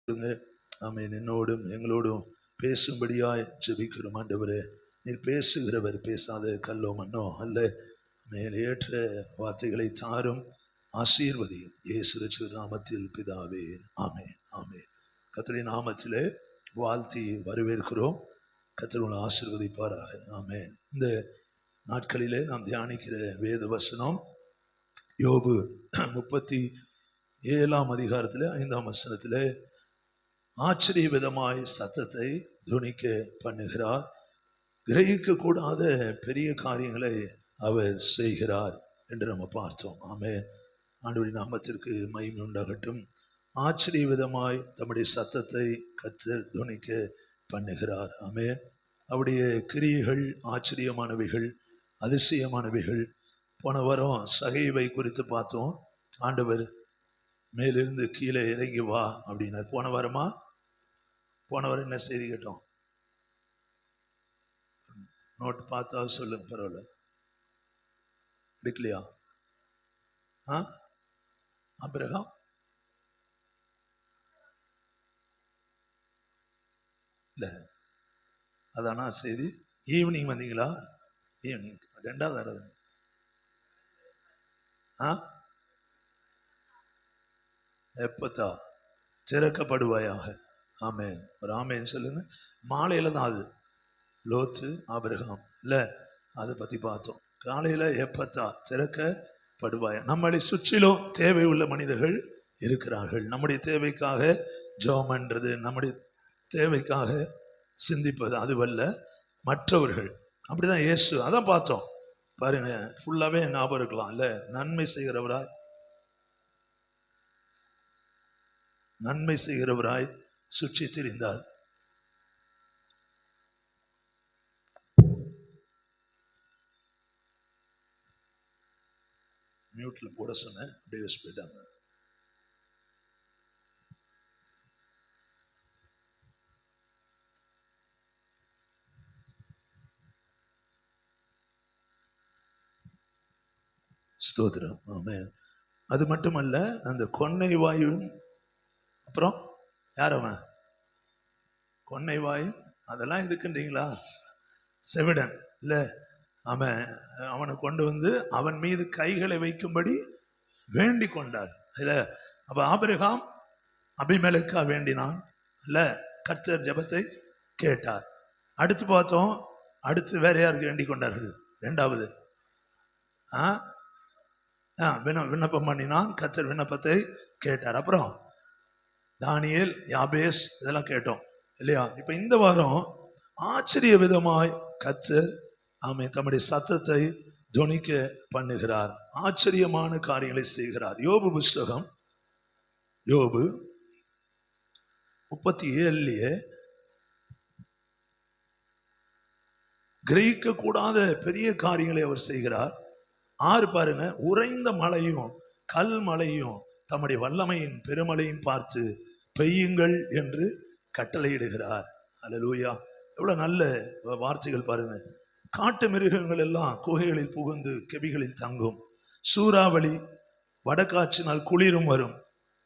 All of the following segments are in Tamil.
ஆமென். என்னோடும் எங்களோடும் பேசும்படியாய் ஜெபிக்கிறோம். ஆண்டவரே, நீர் பேசுகிறவர், பேசாத கல்லோ மண்ணோ அல்ல. மேலேற்ற வார்த்தைகளை தாரும், ஆசீர்வதியும். இயேசு நாமத்தில் பிதாவே, ஆமென். ஆமென். கர்த்தருடைய நாமத்திலே வாழ்த்தி வரவேற்கிறோம். கர்த்தர் உங்களை ஆசீர்வதிப்பாராக. ஆமென். இந்த நாட்களிலே நாம் தியானிக்கிற வேத வசனம் யோபு 37ஆம் அதிகாரத்தில் 5ஆம் வசனத்திலே ஆச்சரிய விதமாய் சத்தத்தை துணிக்க பண்ணுகிறார், கிரகிக்க கூடாத பெரிய காரியங்களை அவர் செய்கிறார் என்று நம்ம பார்த்தோம். ஆமென். ஆண்டவருடைய நாமத்திற்கு மகிமை உண்டாகட்டும். ஆச்சரிய விதமாய் தம்முடைய சத்தத்தை கர்த்தர் துணிக்க பண்ணுகிறார். ஆமென். அவருடைய கிரியைகள் ஆச்சரியமானவைகள், அதிசயமானவைகள். போன வாரம் சகைவை குறித்து பார்த்தோம். ஆண்டவர் மேலிருந்து கீழே இறங்கி வா அப்படின்னார். போன வாரம் என்ன செய்தி கேட்டோம்? நோட் பார்த்தா சொல்லுங்க, பரவாயில்ல. எடுக்கலையா? ஆபிரகாம் இல்லை, அதானா செய்தி? ஈவினிங் வந்தீங்களா? ஈவினிங் 2வது ஆராதனை. எப்பத்தா திறக்கப்படுவாயாக. ஆமேன். ஒரு ஆமேன் சொல்லுங்க. மாலையில தான் அது லோத்து ஆபிரகாம் இல்லை, அதை பற்றி பார்த்தோம். காலையில் எப்பத்தா திறக்கப்படுவாயா. நம்மளை சுற்றிலும் தேவை உள்ள மனிதர்கள் இருக்கிறார்கள். நம்முடைய தேவைக்காக ஜெபம் பண்றது, நம்முடைய தேவைக்காக சிந்திப்பது அதுவல்ல, மற்றவர்கள். அப்படிதான் இயேசு, அதான் பார்த்தோம் பாருங்க. ஃபுல்லாவே ஞாபகம் இருக்கலாம் இல்ல? நன்மை செய்கிறவராய் சுற்றி திரிந்தார். மியூட்ல போட சொன்னேன், அப்படியே போயிட்டாங்க. ஸ்தோத்திரம். ஆமென். அது மட்டுமல்ல, அந்த கொன்னை வாயும், அப்புறம் யார் அவன்? கொன்னை வாயும், அதெல்லாம் இதுக்குன்றீங்களா? செவிடன் இல்ல, அவனை கொண்டு வந்து அவன் மீது கைகளை வைக்கும்படி வேண்டி கொண்டார் இல்ல. அப்ப ஆபிரகாம் அபிமெலேக்கா வேண்டினான் இல்ல, கர்த்தர் ஜெபத்தை கேட்டார். அடுத்து பார்த்தோம், அடுத்து வேற யாருக்கு வேண்டிக் கொண்டார்கள்? 2வது விண்ணப்பம் பண்ணினான், கர்த்தர் விண்ணப்பத்தை கேட்டார். அப்புறம் தானியேல், யாபேஸ், இதெல்லாம் கேட்டோம் இல்லையா? இப்ப இந்த வாரம் ஆச்சரிய விதமாய் கர்த்தர் தம்முடைய சத்தத்தை துணிக்க பண்ணுகிறார், ஆச்சரியமான காரியங்களை செய்கிறார். யோபு புஸ்தகம், யோபு 37 கிரகிக்க கூடாத பெரிய காரியங்களை அவர் செய்கிறார். 6 பாருங்க. உறைந்த மழையும் கல் மழையும் தம்முடைய வல்லமையின் பெருமழையும் பார்த்து பெய்யுங்கள் என்று கட்டளையிடுகிறார். அல்லேலூயா. எவ்வளவு நல்ல வார்த்தைகள் பாருங்க. காட்டு மிருகங்கள் எல்லாம் குகைகளில் புகுந்து கெபிகளில் தங்கும். சூறாவளி வடகாற்றினால் குளிரும் வரும்.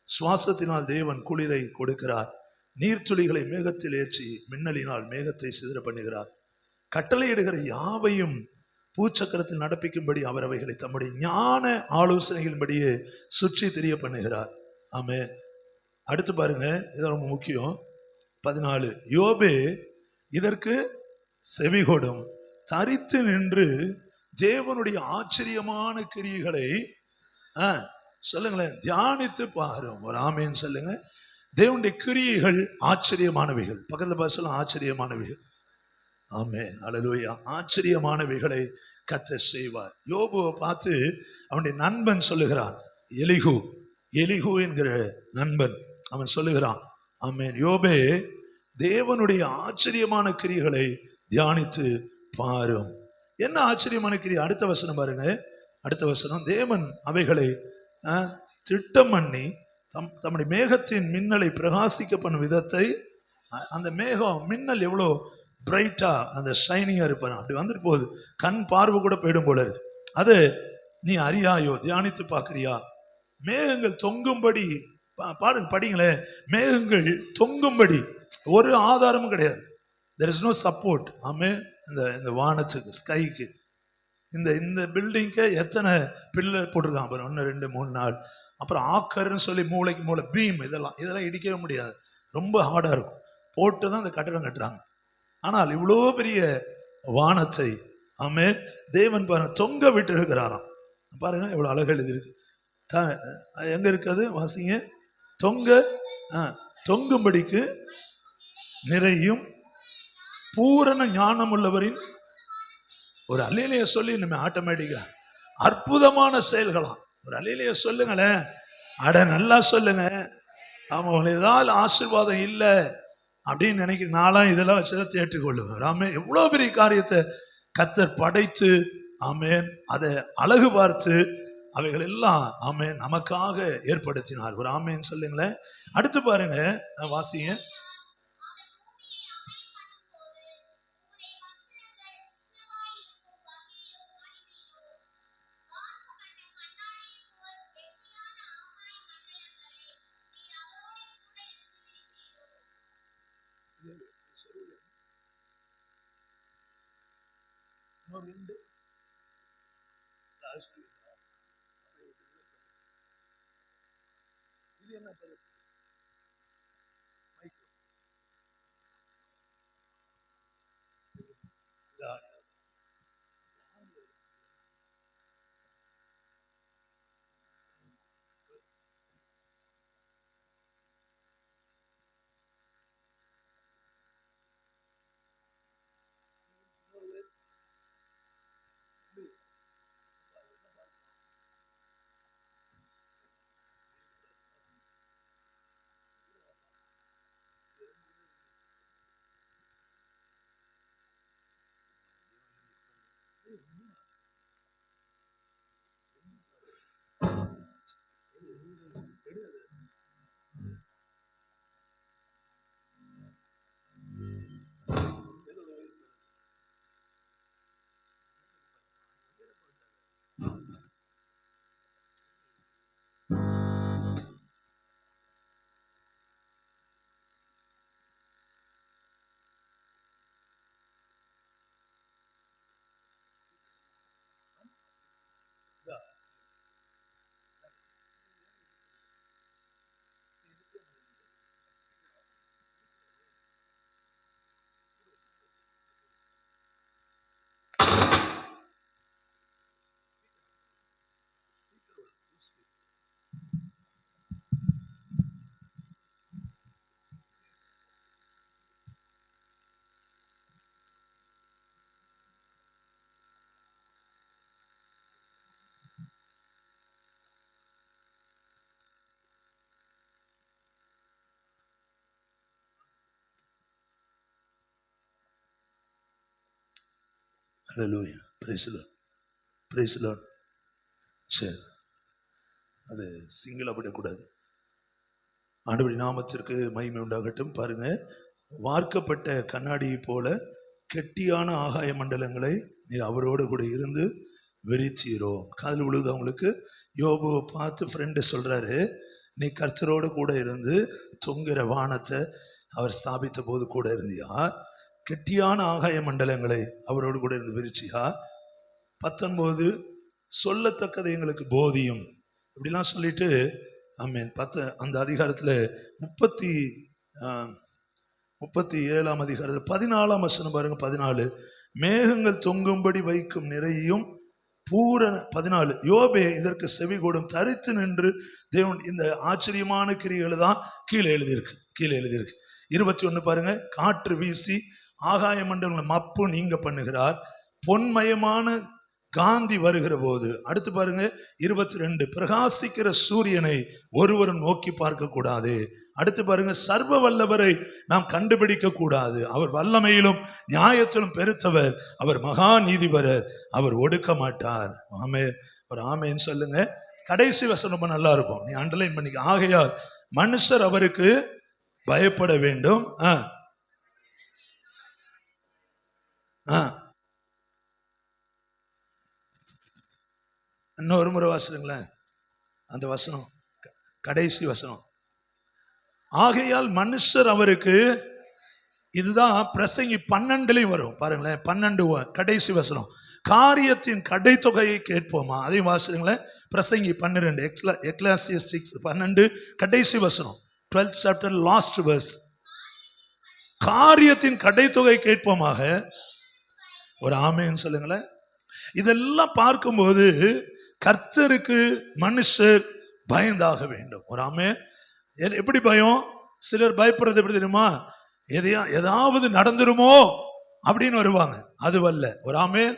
சுவாசத்தினால் தேவன் குளிரை கொடுக்கிறார். நீர்த்துளிகளை மேகத்தில் ஏற்றி மின்னலினால் மேகத்தை சிதற பண்ணுகிறார். கட்டளையிடுகிற யாவையும் பூச்சக்கரத்தில் நடப்பிக்கும்படி அவர் அவைகளை தம்முடைய ஞான ஆலோசனைகளின்படியே சுற்றி தெரிய பண்ணுகிறார். ஆமென். அடுத்து பாருங்க, இது ரொம்ப முக்கியம். 14 யோபே இதற்கு செவிகொடும், தரித்து நின்று தேவனுடைய ஆச்சரியமான கிரியைகளை சொல்லுங்களேன், தியானித்து பாரும். ஒரு ஆமேன் சொல்லுங்க. தேவனுடைய கிரியைகள் ஆச்சரியமானவைகள். பக்கத்துல பார்த்து ஆச்சரியமானவைகள். ஆமென். அல்லேலூயா. ஆச்சரியமானவைகளை கர்த்தர் செய்வார். யோபுவை பார்த்து அவனுடைய நண்பன் சொல்லுகிறான், எலிகு என்கிற நண்பன், அவன் சொல்லுகிறான், ஆமென், யோபே தேவனுடைய ஆச்சரியமான கிரியைகளை தியானித்து பாரும். என்ன ஆச்சரியமான கிரியை? அடுத்த வசனம் பாருங்க. அடுத்த வசனம், தேவன் அவைகளை திட்டம் பண்ணி தம்முடைய மேகத்தின் மின்னலை பிரகாசிக்க பண்ணும் விதத்தை. அந்த மேகம் மின்னல் எவ்வளோ பிரைட்டா, அந்த ஷைனிங்கா இருப்பாரு. அப்படி வந்துட்டு போகுது, கண் பார்வை கூட போயிடும் போல இருக்கு. அது நீ அறியாயோ? தியானித்து பார்க்கறியா? மேகங்கள் தொங்கும்படி பாருங்க, படிங்களேன். மேகங்கள் தொங்கும்படி ஒரு ஆதாரமும் கிடையாது. there is no support. ஆமே, இந்த வானத்துக்கு, ஸ்கைக்கு, இந்த பில்டிங்க்கு எத்தனை பில்லர் போட்டிருக்காங்க பாருங்க, 1 2 3 4. அப்புறம் ஆக்கர்னு சொல்லி மூளைக்கு மூளை பீம், இதெல்லாம் இடிக்கவே முடியாது, ரொம்ப ஹார்டா இருக்கும். போட்டு தான் இந்த கட்டடம் கட்டுறாங்க. ஆனால் இவ்வளோ பெரிய வானத்தை, ஆமே, தேவன் பாருங்க தொங்க விட்டு இருக்கிறாராம். பாருங்க எவ்வளவு அழகு எழுதியிருக்கு. எங்க இருக்காது வாசிங்க. தொங்கும்படிக்கு நிறையும் பூரண ஞானம் உள்ளவரின் ஒரு அல்லேலூயா சொல்லி நம்ம ஆட்டோமேட்டிக்கா அற்புதமான செயல்களாம். ஒரு அல்லேலூயா சொல்லுங்களேன். அட நல்லா சொல்லுங்க. ஆமா, ஏதாவது ஆசீர்வாதம் இல்லை அப்படின்னு நினைக்கிற நாளாம் இதெல்லாம் வச்சுதான் தேற்றிக்கொள்ளுவேன். ஆமே, எவ்வளவு பெரிய காரியத்தை கர்த்தர் படைத்து, ஆமேன், அதை அழகு பார்த்து அவைகள் எல்லாம், ஆமேன், நமக்காக ஏற்படுத்தினார். ஒரு ஆமேன் சொல்லுங்களேன். அடுத்து பாருங்க, வாசிங்க. இது என்ன hallelujah, praise the lord, praise the lord. சரி, அது சிங்கிளப்படக்கூடாது. ஆண்டவருடைய நாமத்திற்கு மகிமை உண்டாகட்டும். பாருங்க, வார்க்கப்பட்ட கண்ணாடியை போல கெட்டியான ஆகாய மண்டலங்களை நீ அவரோடு கூட இருந்து வெறிச்சீரோ. காதல் விழுது அவங்களுக்கு. யோபுவை பார்த்து ஃப்ரெண்டு சொல்றாரு, நீ கர்த்தரோடு கூட இருந்து தொங்குற வானத்தை அவர் ஸ்தாபித்த போது கூட இருந்தியா? கெட்டியான ஆகாய மண்டலங்களை அவரோடு கூட இருந்து விரிச்சியா? 19 சொல்லத்தக்கதை எங்களுக்கு போதியும், இப்படிலாம் சொல்லிட்டு, ஆமேன், அந்த அதிகாரத்தில் 37ஆம் அதிகாரத்தில் 14ஆம் வசனம் பாருங்க. 14, மேகங்கள் தொங்கும்படி வைக்கும் நிறையும் பூரண. 14, யோபே இதற்கு செவி கூடும், தரித்து நின்று தேவன். இந்த ஆச்சரியமான கிரியைகளை தான் கீழே எழுதியிருக்கு. 21 பாருங்க, காற்று வீசி ஆகாய மண்டலங்களை மப்பு நீங்க பண்ணுகிறார், பொன்மயமான காந்தி வருகிற போது. அடுத்து பாருங்க 22, பிரகாசிக்கிற சூரியனை ஒருவரும் நோக்கி பார்க்க கூடாது. அடுத்து பாருங்க, சர்வ வல்லவரை நாம் கண்டுபிடிக்க கூடாது, அவர் வல்லமையிலும் நியாயத்திலும் பெருத்தவர், அவர் மகா நீதிபரர், அவர் ஒடுக்க மாட்டார். ஆமே, ஒரு ஆமேன்னு சொல்லுங்க. கடைசி வசனம் ரொம்ப நல்லா இருக்கும், நீ அண்டர்லைன் பண்ணிக்க. ஆகையால் மனுஷர் அவருக்கு பயப்பட வேண்டும். இன்னொரு முறை வாசிங்களேன் அந்த வசனம், கடைசி வசனம். ஆகையால் மனுஷர் அவருக்கு, இதுதான் பிரசங்கி 12 வரும் பாருங்களேன். 12 கடைசி வசனம், காரியத்தின் கடைத்தொகையை கேட்போமா. அதையும் வாசிங்களேன். பிரசங்கி 12, எக்லெசியாஸ்டிக்ஸ் 12 கடைசி வசனம், 12th chapter last verse. காரியத்தின் கடைத்தொகை கேட்போமாக. ஒரு ஆமென் சொல்லுங்களேன். இதெல்லாம் பார்க்கும்போது கர்த்தருக்கு மனுஷர் பயந்தாக வேண்டும். ஒரு ஆமென். எப்படி பயம்? சிலர் பயப்படுறது எப்படி தெரியுமா? ஏதாவது நடந்துருமோ அப்படின்னு வருவாங்க. அதுவல்ல. ஒரு ஆமென்.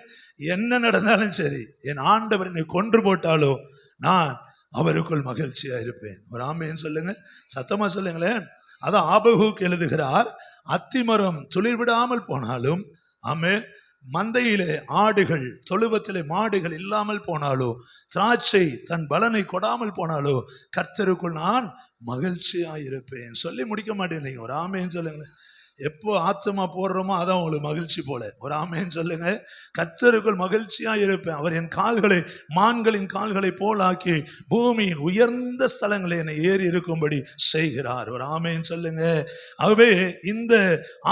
என்ன நடந்தாலும் சரி, என் ஆண்டவர் என்னை கொன்று போட்டாலோ நான் அவருக்குள் மகிழ்ச்சியா இருப்பேன். ஒரு ஆமென் சொல்லுங்க, சத்தமா சொல்லுங்களேன். அதான் ஆபகுக்கு எழுதுகிறார், அத்திமரம் துளிர் விடாமல் போனாலும், ஆமென், மந்தையிலே ஆடுகள், தொழுவத்திலே மாடுகள் இல்லாமல் போனாலோ, திராட்சை தன் பலனை கொடாமல் போனாலோ, கர்த்தருக்குள் நான் மகிழ்ச்சியாயிருப்பேன். சொல்லி முடிக்க மாட்டேன். ஒரு ஆமென் சொல்லுங்க. எப்போ ஆத்மா போடுறோமோ அதான் உங்களுக்கு மகிழ்ச்சி போல. ஒரு ஆமென் சொல்லுங்க. கர்த்தருக்குள் மகிழ்ச்சியா இருப்பேன். அவர் என் கால்களை மான்களின் கால்களை போலாக்கி பூமியின் உயர்ந்த ஸ்தலங்களை என்னை ஏறி இருக்கும்படி செய்கிறார். ஒரு ஆமென் சொல்லுங்க. ஆகவே இந்த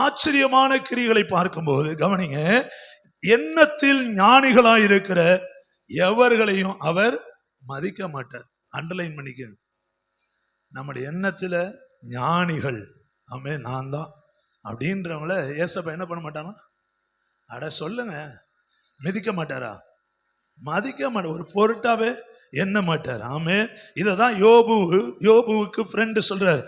ஆச்சரியமான கிரிகளை பார்க்கும்போது கவனிங்க, எண்ணத்தில் ஞானிகளாயிருக்கிற எவர்களையும் அவர் மதிக்க மாட்டார். அண்டர்லைன் பண்ணிக்க. நம்முடைய எண்ணத்துல ஞானிகள், ஆமென், நான் தான் அப்படின்றவங்கள ஏசப்பா என்ன பண்ண மாட்டானா? அட சொல்லுங்க, மிதிக்க மாட்டாரா? மதிக்க மாட்டார். ஒரு பொருட்டாவே எண்ண மாட்டார். ஆமென். இததான் யோபுவுக்கு ஃப்ரெண்டு சொல்றார்,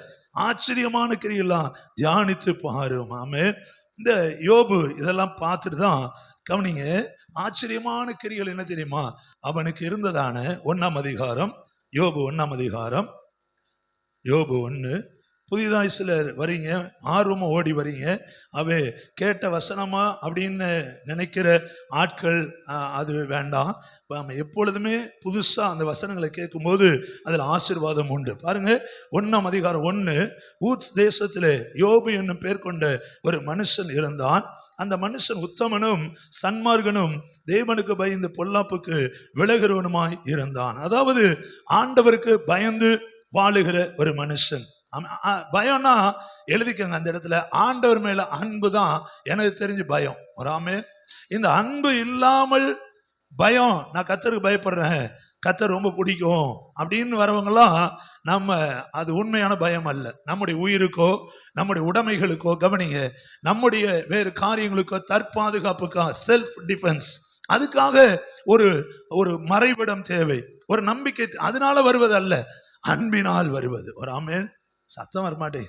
ஆச்சரியமான கிரியெல்லாம் தியானித்து பாரும். ஆமென். இந்த யோபு இதெல்லாம் பார்த்துட்டு தான் கவனிங்க, ஆச்சரியமான கிரிகள் என்ன தெரியுமா? அவனுக்கு இருந்ததான 1ஆம் அதிகாரம், யோபு 1ஆம் அதிகாரம், யோபு 1. புதிதாய் சிலர் வரீங்க, ஆர்வமா ஓடி வரீங்க, அவே கேட்ட வசனமா அப்படின்னு நினைக்கிற ஆட்கள் அது வேண்டாம். எப்பொழுதுமே புதுசா அந்த வசனங்களை கேட்கும்போது அதில் ஆசீர்வாதம் உண்டு. பாருங்க, 1ஆம் அதிகாரம் 1. ஊத்ஸ் தேசத்திலே யோபு என்னும் பேர் கொண்ட ஒரு மனுஷன் இருந்தான். அந்த மனுஷன் உத்தமனும் சன்மார்கனும் தேவனுக்கு பயந்து பொல்லாப்புக்கு விலகிறவனுமாய் இருந்தான். அதாவது ஆண்டவருக்கு பயந்து வாழுகிற ஒரு மனுஷன். பயம்னா எழுதிக்கங்க அந்த இடத்துல, ஆண்டவர் மேல அன்பு தான் எனக்கு தெரிஞ்சு பயம். ஒரு ஆமென். இந்த அன்பு இல்லாமல் பயம், நான் கர்த்தருக்கு பயப்படுறேன், கர்த்தர் ரொம்ப பிடிக்கும் அப்படின்னு வரவங்களாம் நம்ம, அது உண்மையான பயம் அல்ல. நம்முடைய உயிருக்கோ நம்முடைய உடைமைகளுக்கோ, கவனிங்க, நம்முடைய வேறு காரியங்களுக்கோ, தற்பாதுகாப்புக்கா, செல்ஃப் டிஃபென்ஸ், அதுக்காக ஒரு மறைவிடம் தேவை, ஒரு நம்பிக்கை. அதனால வருவது அல்ல, அன்பினால் வருவது. ஒரு ஆமென். சத்தம் வரமாட்டே.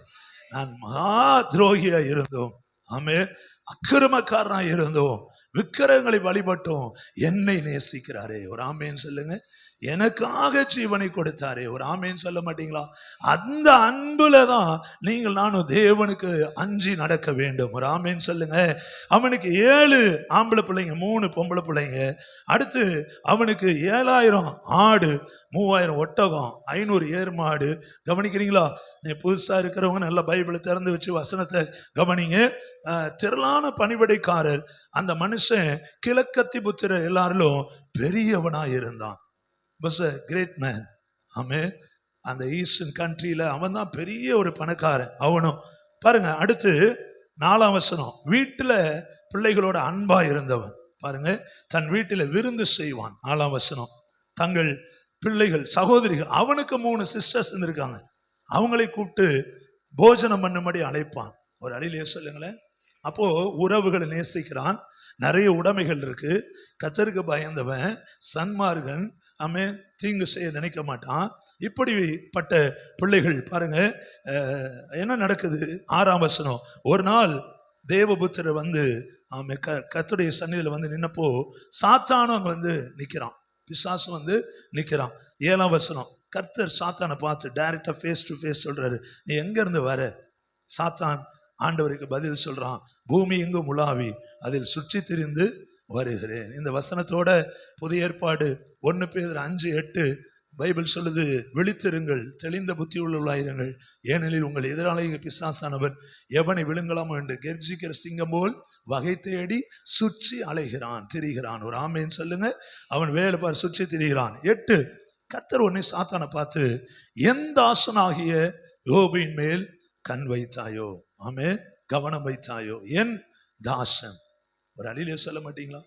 நான் மகா துரோகியா இருந்தோம், ஆமென், அக்கிரமக்காரனா இருந்தோம், விக்கிரகங்களை வழிபட்டோம், என்னை நேசிக்கிறாரே. ஒரு ஆமென் சொல்லுங்க. எனக்காக ஜீவனை கொடுத்தாரே. ஒரு ஆமென் சொல்ல மாட்டீங்களா? அந்த அன்புல தான் நீங்கள் நானும் தேவனுக்கு அஞ்சி நடக்க வேண்டும். ஒரு ஆமென் சொல்லுங்க. அவனுக்கு 7 ஆம்பளை பிள்ளைங்க, 3 பொம்பளை பிள்ளைங்க. அடுத்து அவனுக்கு 7000 ஆடு, 3000 ஒட்டகம், 500 ஏர் மாடு. கவனிக்கிறீங்களா? நீ புதுசா இருக்கிறவங்க நல்ல பைபிளை திறந்து வச்சு வசனத்தை கவனிங்க. திரளான பணிவிடைக்காரர். அந்த மனுஷன் கிழக்கத்தி புத்திரர் எல்லாரிலும் பெரியவனா இருந்தான். was a great man. ஆமென். அந்த ஈஸ்டர்ன் கண்ட்ரியில அவன் தான் பெரிய ஒரு பணக்காரன். அவனும் பாருங்க. அடுத்து 4ஆம் வசனம், வீட்டுல பிள்ளைகளோட அன்பா இருந்தவன். பாருங்க, தன் வீட்டில விருந்து செய்வான். 4ஆம் வசனம், தங்கள் பிள்ளைகள் சகோதரிகள், அவனுக்கு 3 சிஸ்டர்ஸ் இருந்திருக்காங்க, அவங்களை கூப்பிட்டு போஜனம் பண்ணும்படி அழைப்பான். ஒரு அடியிலே சொல்லுங்களேன். அப்போ உறவுகளை நேசிக்கிறான், நிறைய உடைமைகள் இருக்கு, கர்த்தருக்கு பயந்தவன், சன்மார்கன், ஆமென், தீங்கு செய்ய நினைக்க மாட்டான். இப்படிப்பட்ட பிள்ளைகள். பாருங்க என்ன நடக்குது. 6ஆம் வசனம், ஒரு நாள் தேவபுத்திரர் வந்து கர்த்தருடைய சந்நிதியில வந்து நின்னப்போ சாத்தானும் அங்க வந்து நிக்கிறான், பிசாசும் வந்து நிக்கிறான். 7ஆம் வசனம், கர்த்தர் சாத்தானை பார்த்து டைரக்டா ஃபேஸ் டு ஃபேஸ் சொல்றாரு, நீ எங்க இருந்து வர? சாத்தான் ஆண்டவருக்கு பதில் சொல்றான், பூமி எங்கும் உலாவி அதில் சுற்றி திரிந்து வருகிறேன். இந்த வசனத்தோட புதிய ஏற்பாடு 1 பேதுரு 5:8 பைபிள் சொல்லுது, விழித்திருங்கள், தெளிந்த புத்தி உள்ளவர்களாயிருங்கள், ஏனெனில் உங்கள் எதிராளிய பிசாசானவர் எவனை விழுங்கலாமோ என்று கெர்ச்சிக்கிற சிங்கம் போல் வகை தேடி சுற்றி அலைகிறான், திரிகிறான். ஒரு ஆமென் சொல்லுங்க. அவன் வேலை பார் சுற்றி திரிகிறான். 8, கர்த்தர் ஒன்னே சாத்தானை பார்த்து, என் தாசனாகிய யோபின் மேல் கண் வைத்தாயோ, ஆமென், கவனம் வைத்தாயோ, என் தாசன். ஒரு அழிலே சொல்ல மாட்டீங்களா?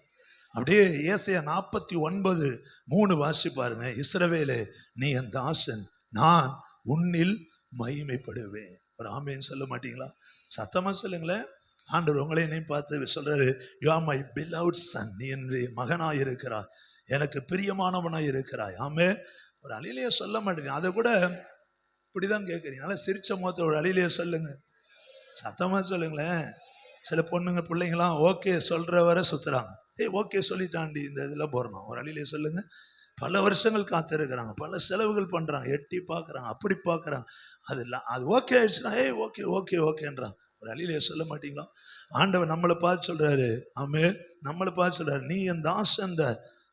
அப்படியே ஏசாயா 49:3 வாசி பாருங்க. இஸ்ரவேலே, நீ என் தாசன், நான் உன்னில் மகிமைப்படுவேன். ஒரு ஆமேன் சொல்ல மாட்டீங்களா? சத்தமா சொல்லுங்களேன். ஆண்டவர் உங்களை என்னையும் பார்த்து சொல்றாரு, யூ ஆர் மை பிலவ்ட் சன், நீ என்னுடைய மகனாய் இருக்கிறாய், எனக்கு பிரியமானவனாய் இருக்கிறாய். ஆமே. ஒரு அழிலையே சொல்ல மாட்டேங்க. அதை கூட இப்படிதான் கேட்குறீங்க. அதனால சிரிச்ச முகத்தை ஒரு அழிலையே சொல்லுங்க, சத்தமா சொல்லுங்களேன். சில பொண்ணுங்க பிள்ளைங்களாம் ஓகே சொல்ற வரை சுத்துறாங்க. ஓகே சொல்லிட்டாண்டி இந்த இதில் போறணும். ஒரு அழிலையே சொல்லுங்க. பல வருஷங்கள் காத்திருக்கிறாங்க, பல செலவுகள் பண்றாங்க, எட்டி பார்க்குறாங்க, அப்படி பார்க்குறாங்க. அது இல்லை, அது ஓகே ஆயிடுச்சுன்னா ஓகே ஓகே ஓகேன்றான். ஒரு அழிலையே சொல்ல மாட்டீங்களா? ஆண்டவர் நம்மளை பார்த்து சொல்றாரு, ஆமே, நம்மளை பார்த்து சொல்றாரு, நீ என் தாசன்,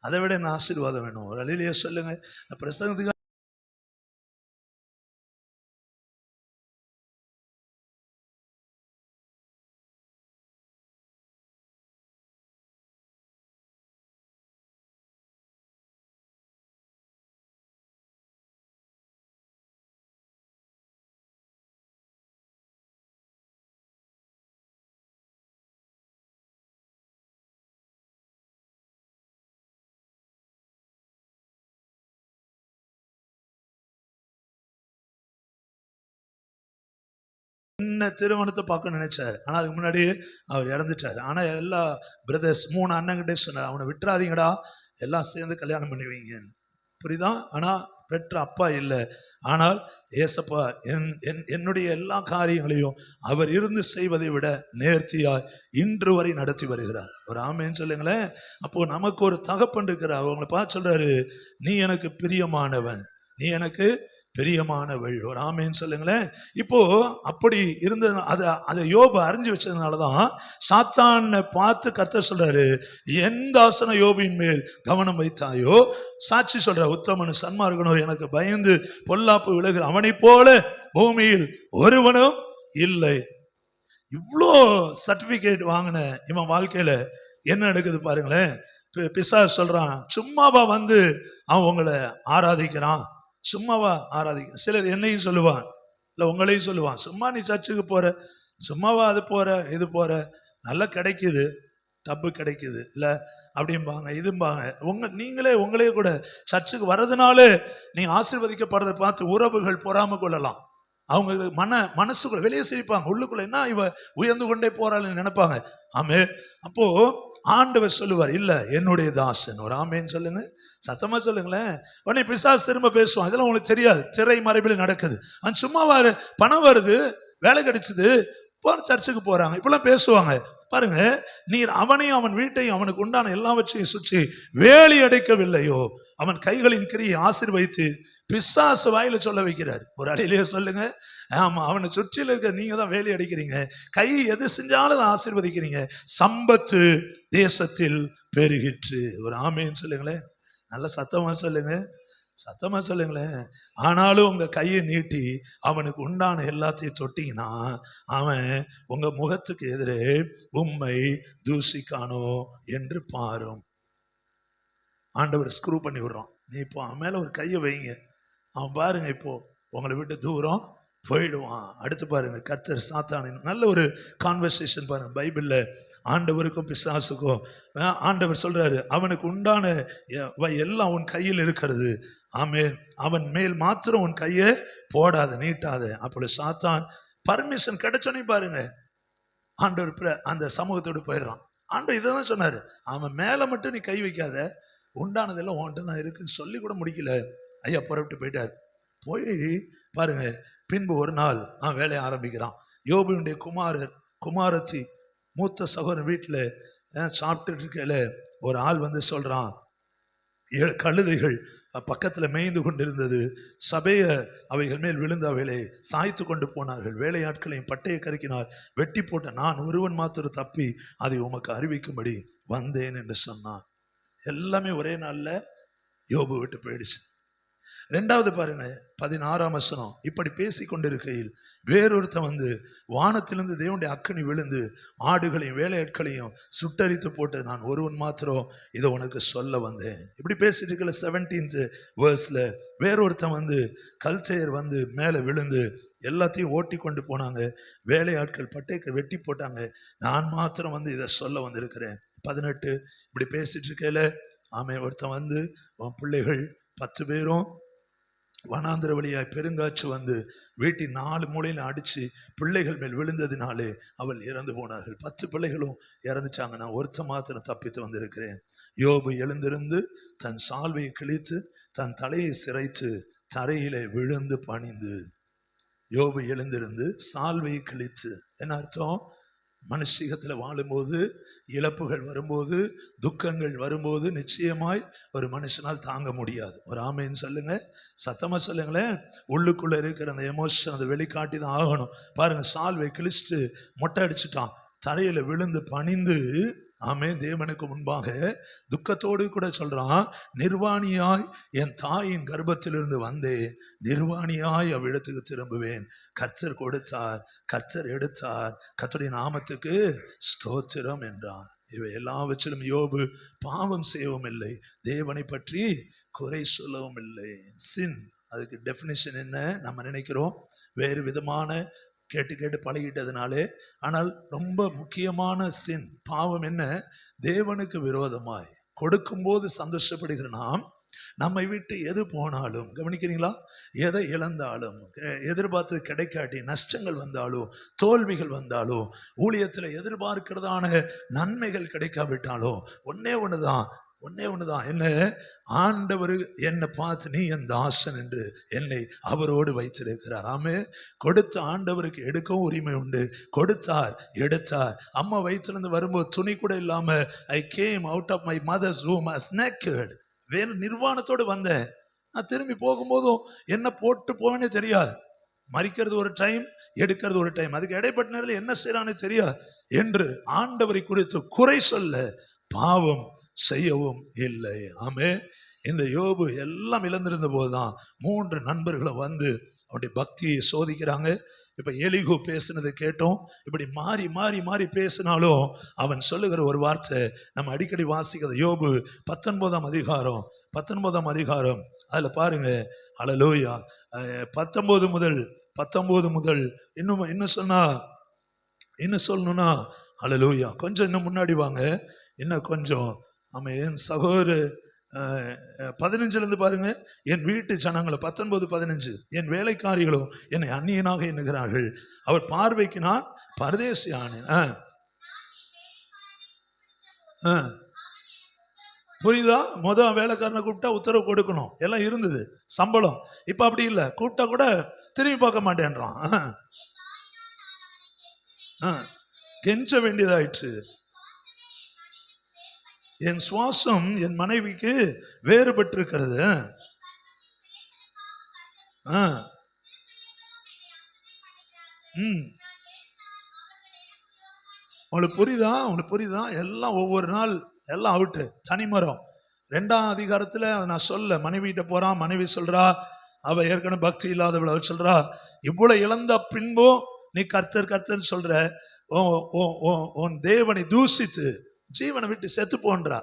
அதை விட என்ன ஆசீர்வாதம் வேணும்? ஒரு அழிலையே சொல்லுங்க. பிரசங்கத்துக்கு என்ன திருமணத்தை பார்க்க நினைச்சாரு. ஆனா அதுக்கு முன்னாடி அவர் இறந்துட்டாரு. ஆனா எல்லா பிரதர்ஸ் 3 அண்ணங்கிட்டே சொன்னார், அவனை விட்டுறாதீங்கடா, எல்லாம் சேர்ந்து கல்யாணம் பண்ணுவீங்கன்னு. புரியுதா? ஆனா பெற்ற அப்பா இல்லை. ஆனால் ஏசப்பா என்னுடைய எல்லா காரியங்களையும் அவர் இருந்து செய்வதை விட நேர்த்தியாய் இன்று வரை நடத்தி வருகிறார். ஒரு ஆமேன்னு சொல்லுங்களேன். அப்போ நமக்கு ஒரு தகப்பன் இருக்கிறார். அவங்களை பார்த்து சொல்றாரு, நீ எனக்கு பிரியமானவன், நீ எனக்கு பிரியமானவள். ஒரு ஆமேன்னு சொல்லுங்களேன். இப்போ அப்படி இருந்த அதை யோபு அறிஞ்சு வச்சதுனாலதான் சாத்தானை பார்த்து கர்த்தர் சொல்றாரு, என் தாசன யோபின் மேல் கவனம் வைத்தாயோ. சாட்சி சொல்ற, உத்தமனு சன்மார்க்கனோ எனக்கு பயந்து பொல்லாப்பு விலகு அவனை போல பூமியில் ஒருவனும் இல்லை. இவ்வளோ சர்டிபிகேட் வாங்கின இவன் வாழ்க்கையில என்ன நடக்குது பாருங்களேன். பிசாசு சொல்றான், சும்மாவா வந்து அவன் உங்களை ஆராதிக்கிறான், சும்மாவா ஆராதிக்க. சிலர் என்னையும் சொல்லுவான், இல்லை உங்களையும் சொல்லுவான், சும்மா நீ சர்ச்சுக்கு போற, சும்மாவா அது போற இது போற, நல்லா கிடைக்குது, டப்பு கிடைக்குது இல்லை அப்படிம்பாங்க, இதும்பாங்க. நீங்களே உங்களே கூட சர்ச்சுக்கு வர்றதுனால நீ ஆசீர்வதிக்கப்படுறதை பார்த்து உறவுகள் பொறாம கொள்ளலாம். அவங்க மனசுக்குள்ள வெளியே சிரிப்பாங்க, உள்ளுக்குள்ள என்ன இவ உயர்ந்து கொண்டே போறாள்னு நினைப்பாங்க. ஆமே. அப்போ ஆண்டவர் சொல்லுவார், இல்ல என்னுடைய தாசன். ஒரு ஆமேன்னு சொல்லுங்க, சத்தமா சொல்லுங்களேன். உடனே பிசாசு திரும்ப பேசுவான், இதெல்லாம் உங்களுக்கு தெரியாது, திரை மறைவில் நடக்குது, சும்மா பணம் வருது, வேலை கிடைச்சது, சர்ச்சுக்கு போறாங்க, இப்பெல்லாம் பேசுவாங்க. பாருங்க, நீர் அவனையும் அவன் வீட்டையும் அவனுக்கு உண்டான எல்லாவற்றையும் சுற்றி வேலி அடைக்கவில்லையோ, அவன் கைகளின் கிரியை ஆசீர்வதித்து பிசாசு வாயில சொல்ல வைக்கிறார். ஒரு அடையிலேயே சொல்லுங்க. ஆமா, அவனை சுற்றில இருக்க நீங்க தான் வேலி அடைக்கிறீங்க, கை எது செஞ்சாலும் அதை ஆசீர்வதிக்கிறீங்க, சம்பத்து தேசத்தில் பெருகிற்று. ஒரு ஆமேன்னு சொல்லுங்களேன், நல்ல சத்தமா சொல்லுங்க, சத்தமா சொல்லுங்களேன். ஆனாலும் உங்க கையை நீட்டி அவனுக்கு உண்டான எல்லாத்தையும் தொட்டீங்கன்னா அவன் உங்க முகத்துக்கு எதிரே உம்மை தூசிக்கானோ என்று பாரும். ஆண்டவர் ஸ்க்ரூ பண்ணி விடுறான். நீ இப்போ அவன் மேல ஒரு கையை வைங்க, அவன் பாருங்க இப்போ உங்களை விட்டு தூரம் போயிடுவான். அடுத்து பாருங்க, கர்த்தர் சாத்தானின் நல்ல ஒரு கான்வர்சேஷன் பாருங்க பைபிள்ல. ஆண்டவருக்கும் பிசாசுக்கும் ஆண்டவர் சொல்றாரு, அவனுக்கு உண்டான எல்லாம் உன் கையில் இருக்கிறது, ஆமென், அவன் மேல் மாத்திரம் உன் கையை போடாத, நீட்டாத. அப்படி சாத்தான் பர்மிஷன் கிடைச்சோன்னே பாருங்க ஆண்டவர் அந்த சமூகத்தோடு போயிடுறான். ஆண்டவர் இதை தான் சொன்னாரு, அவன் மேல மட்டும் நீ கை வைக்காத, உண்டானதெல்லாம் உன்கிட்ட தான் இருக்குன்னு சொல்லி கூட முடிக்கல, ஐயா புறப்பட்டு போயிட்டார். போய் பாருங்க, பின்பு ஒரு நாள் வேலையை ஆரம்பிக்கிறான். யோபுடைய குமாரத்தி மூத்த சகோதரன் வீட்டில் சாப்பிட்டு இருக்கல ஒரு ஆள் வந்து சொல்றான், 7 கழுதைகள் பக்கத்தில் மேய்ந்து கொண்டிருந்தது, சபையர் அவைகள் மேல் விழுந்து அவைகளை சாய்த்து கொண்டு போனார்கள், வேலையாட்களையும் பட்டையை கருக்கினால் வெட்டி போட்ட நான் ஒருவன் மாத்திரம் தப்பி அதை உமக்கு அறிவிக்கும்படி வந்தேன் என்று சொன்னான். எல்லாமே ஒரே நாள்ல யோபு விட்டு போயிடுச்சு. 2வது பாருங்க 16ஆம் வசனம், இப்படி பேசி கொண்டிருக்கையில் வேறொருத்தன் வந்து வானத்திலிருந்து தேவனுடைய அக்கினி விழுந்து ஆடுகளையும் வேலையாட்களையும் சுட்டரித்து போட்டு நான் ஒருவன் மாத்திரம் இதை உனக்கு சொல்ல வந்தேன். இப்படி பேசிட்டு இருக்கல 17th verseல வேறொருத்தன் வந்து கல்சேயர் வந்து மேலே விழுந்து எல்லாத்தையும் ஓட்டி கொண்டு போனாங்க. வேலையாட்கள் பட்டைக்கு வெட்டி போட்டாங்க. நான் மாத்திரம் வந்து இதை சொல்ல வந்திருக்கிறேன். 18 இப்படி பேசிட்டு இருக்கையில ஒருத்தன் வந்து, உன் பிள்ளைகள் 10 பேரும் வனாந்திர வழியாய் பெருங்காற்று வந்து வீட்டின் 4 மூலையில அடிச்சு பிள்ளைகள் மேல் விழுந்ததினாலே அவள் இறந்து போனார்கள். 10 பிள்ளைகளும் இறந்துட்டாங்க. நான் ஒருத்த மாத்திரம் தப்பித்து வந்திருக்கிறேன். யோபு எழுந்திருந்து தன் சால்வையை கிழித்து தன் தலையை சிரைத்து தரையிலே விழுந்து பணிந்து. யோபு எழுந்திருந்து சால்வையை கிழித்து, என்ன அர்த்தம்? மனுஷீகத்தில் வாழும்போது இழப்புகள் வரும்போது துக்கங்கள் வரும்போது நிச்சயமாய் ஒரு மனுஷனால் தாங்க முடியாது. ஒரு ஆமேன்னு சொல்லுங்க, சத்தமா சொல்லுங்களேன். உள்ளுக்குள்ள இருக்கிற அந்த எமோஷன் அதை வெளிக்காட்டி தான் ஆகணும். பாருங்க, சால்வை கிழிச்சிட்டு மொட்டை அடிச்சுட்டான், தரையில விழுந்து பணிந்து தேவனுக்கு முன்பாக துக்கத்தோடு கூட சொல்றான், நிர்வாணியாய் என் தாயின் கர்ப்பத்திலிருந்து வந்தேன், நிர்வாணியாய் அவ்விடத்துக்கு திரும்புவேன். கர்த்தர் கொடுத்தார், கர்த்தர் எடுத்தார், கர்த்தருடைய நாமத்துக்கு ஸ்தோத்திரம் என்றான். இவை எல்லாவற்றிலும் யோபு பாவம் செய்யவும் இல்லை, தேவனை பற்றி குறை சொல்லவும் இல்லை. சின், அதுக்கு டெஃபினிஷன் என்ன? நம்ம நினைக்கிறோம் வேறு விதமான கேட்டு கேட்டு பழகிட்டதுனாலே. ஆனால் ரொம்ப முக்கியமான சின், பாவம் என்ன? தேவனுக்கு விரோதமாய் கொடுக்கும்போது சந்தோஷப்படுகிற நாம், நம்மை விட்டு எது போனாலும், கவனிக்கிறீங்களா, எதை இழந்தாலும், எதிர்பார்த்து கிடைக்காட்டி நஷ்டங்கள் வந்தாலோ தோல்விகள் வந்தாலோ ஊழியத்தில் எதிர்பார்க்கிறதான நன்மைகள் கிடைக்காவிட்டாலோ ஒன்னே ஒண்ணுதான், என்ன? ஆண்டவர் என்னை பார்த்து நீ என் தாசன் என்று என்னை அவரோடு வைத்திருக்கிறார். கொடுத்த ஆண்டவருக்கு எடுக்கவும் உரிமை உண்டு. கொடுத்தார், எடுத்தார். அம்மா வயிற்றிலிருந்து வரும்போது துணி கூட இல்லாம I came out of my mother's room as naked. வேறு நிர்வாணத்தோடு வந்தேன். நான் திரும்பி போகும்போதும் என்ன போட்டு போவேனே தெரியாது. மறிக்கிறது ஒரு டைம், எடுக்கிறது ஒரு டைம், அதுக்கு இடைப்பட்ட நேரத்தில் என்ன செய்யறானே தெரியாது என்று ஆண்டவரை குறித்து குறை சொல்ல பாவம் செய்யவும் இல்லை. இந்த யோபு எல்லாம் இழந்திருந்த போதுதான் 3 நண்பர்களும் வந்து அவருடைய பக்தியை சோதிக்கிறாங்க. இப்ப எலிகு பேசினதை கேட்டோம். இப்படி மாறி மாறி மாறி பேசினாலும் அவன் சொல்லுகிற ஒரு வார்த்தை நம்ம அடிக்கடி வாசிக்கிறது. யோபு 19ஆம் அதிகாரம் அதுல பாருங்க, அல்லேலூயா, 19 முதல் இன்னும் சொல்லணும்னா, அல்லேலூயா, கொஞ்சம் இன்னும் முன்னாடி வாங்க, இன்னும் கொஞ்சம். என் சகோதர 15 பாருங்க, என் வீட்டு ஜனங்களை 19:15, என் வேலைக்காரிகளும் என்னை அந்நியனாக எண்ணுகிறார்கள், அவர் பார்வைக்கு நான் பரதேசி ஆனேன். புரியுதா? வேலைக்காரனை கூப்பிட்டா உத்தரவு கொடுக்கணும், எல்லாம் இருந்தது, சம்பளம். இப்ப அப்படி இல்லை, கூப்பிட்டா கூட திரும்பி பார்க்க மாட்டேன்றான். கெஞ்ச வேண்டியதாயிற்று. என் சுவாசம் என் மனைவிக்கு வேறுபட்டிருக்கிறது. உங்களுக்கு புரியுதா? எல்லாம் ஒவ்வொரு நாள் எல்லாம் அவுட்டு, தனிமரம். 2ஆம் அதிகாரத்துல நான் சொல்ல, மனைவிட்ட போறான், மனைவி சொல்றா அவ ஏற்கனவே பக்தி இல்லாதவள சொல்றா, இவ்வளவு இழந்த பின்பும் நீ கர்த்தர் சொல்ற, உன் தேவனை தூசித்து ஜீவனை விட்டு செத்து போன்றா.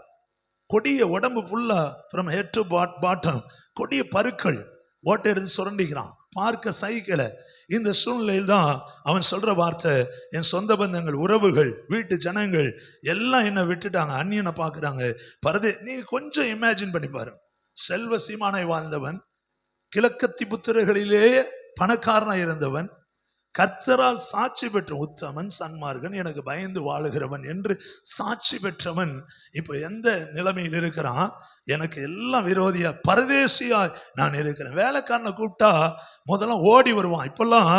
கொடிய உடம்பு புல்லா from head to bottom, கொடிய பருக்கள், ஓட்டை எடுத்து சுரண்டிக்கிறான், பார்க்க சகிக்கல. இந்த சூழ்நிலையில் தான் அவன் சொல்ற வார்த்தை, என் சொந்த பந்தங்கள், உறவுகள், வீட்டு ஜனங்கள் எல்லாம் என்ன விட்டுட்டாங்க, அந்நியனை பார்க்கறாங்க. நீ கொஞ்சம் இமேஜின் பண்ணி பாரு. செல்வ சீமானாய் வாழ்ந்தவன், கிழக்கத்தி புத்திரர்களிலேயே பணக்காரனாய் இருந்தவன், கர்த்தரால் சாட்சி பெற்ற உத்தமன், சன்மார்கன், எனக்கு பயந்து வாழுகிறவன் என்று சாட்சி பெற்றவன் இப்ப எந்த நிலைமையில் இருக்கிறான்? எனக்கு எல்லாம் விரோதியா, பரதேசியா நான் இருக்கிறேன். வேலைக்காரனை கூப்பிட்டா முதல்ல ஓடி வருவான், இப்பெல்லாம்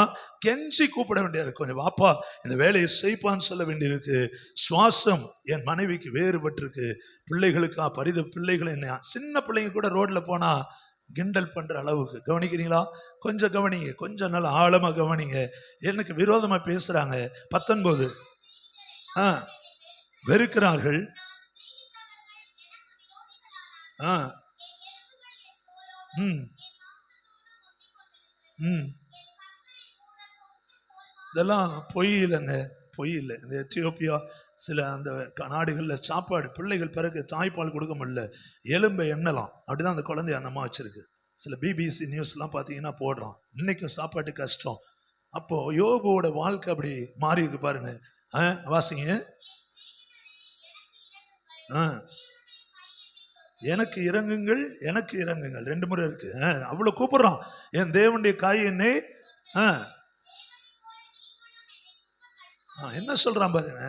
கெஞ்சி கூப்பிட வேண்டியது, கொஞ்சம் வாப்பா இந்த வேலையை செய்ப்பான்னு சொல்ல வேண்டியிருக்கு. சுவாசம் என் மனைவிக்கு வேறுபட்டிருக்கு, பிள்ளைகளுக்கா பிள்ளைகள் என்ன, சின்ன பிள்ளைங்க கூட ரோட்ல போனா கிண்டல் பண்ற அளவுக்கு. கவனிக்கிறீங்களா? கொஞ்சம் கவனிங்க, கொஞ்சம் நல்லா ஆழமா கவனிங்க. எனக்கு விரோதமா பேசுறாங்க. 19 வெறுக்கிறார்கள். இதெல்லாம் பொய் இல்லைங்க, பொய் இல்லை. இந்த எத்தியோப்பியா சில அந்த நாடுகளில் சாப்பாடு பிள்ளைகள் பிறகு தாய்ப்பால் கொடுக்க முடியல, எலும்பை எண்ணலாம், அப்படிதான் அந்த குழந்தைய அந்த அம்மா வச்சிருக்கு. சில பிபிசி நியூஸ்லாம் பார்த்தீங்கன்னா போடுறான், இன்னைக்கும் சாப்பாட்டு கஷ்டம். அப்போ யோபுவோட வாழ்க்கை அப்படி மாறி இருக்கு பாருங்க. வாசிங்க. எனக்கு இறங்குங்கள், எனக்கு இறங்குங்கள், 2 முறை இருக்கு. அவ்வளவு கூப்பிடுறான், என் தேவனுடைய காய் என்னை என்ன சொல்றான் பாருங்க.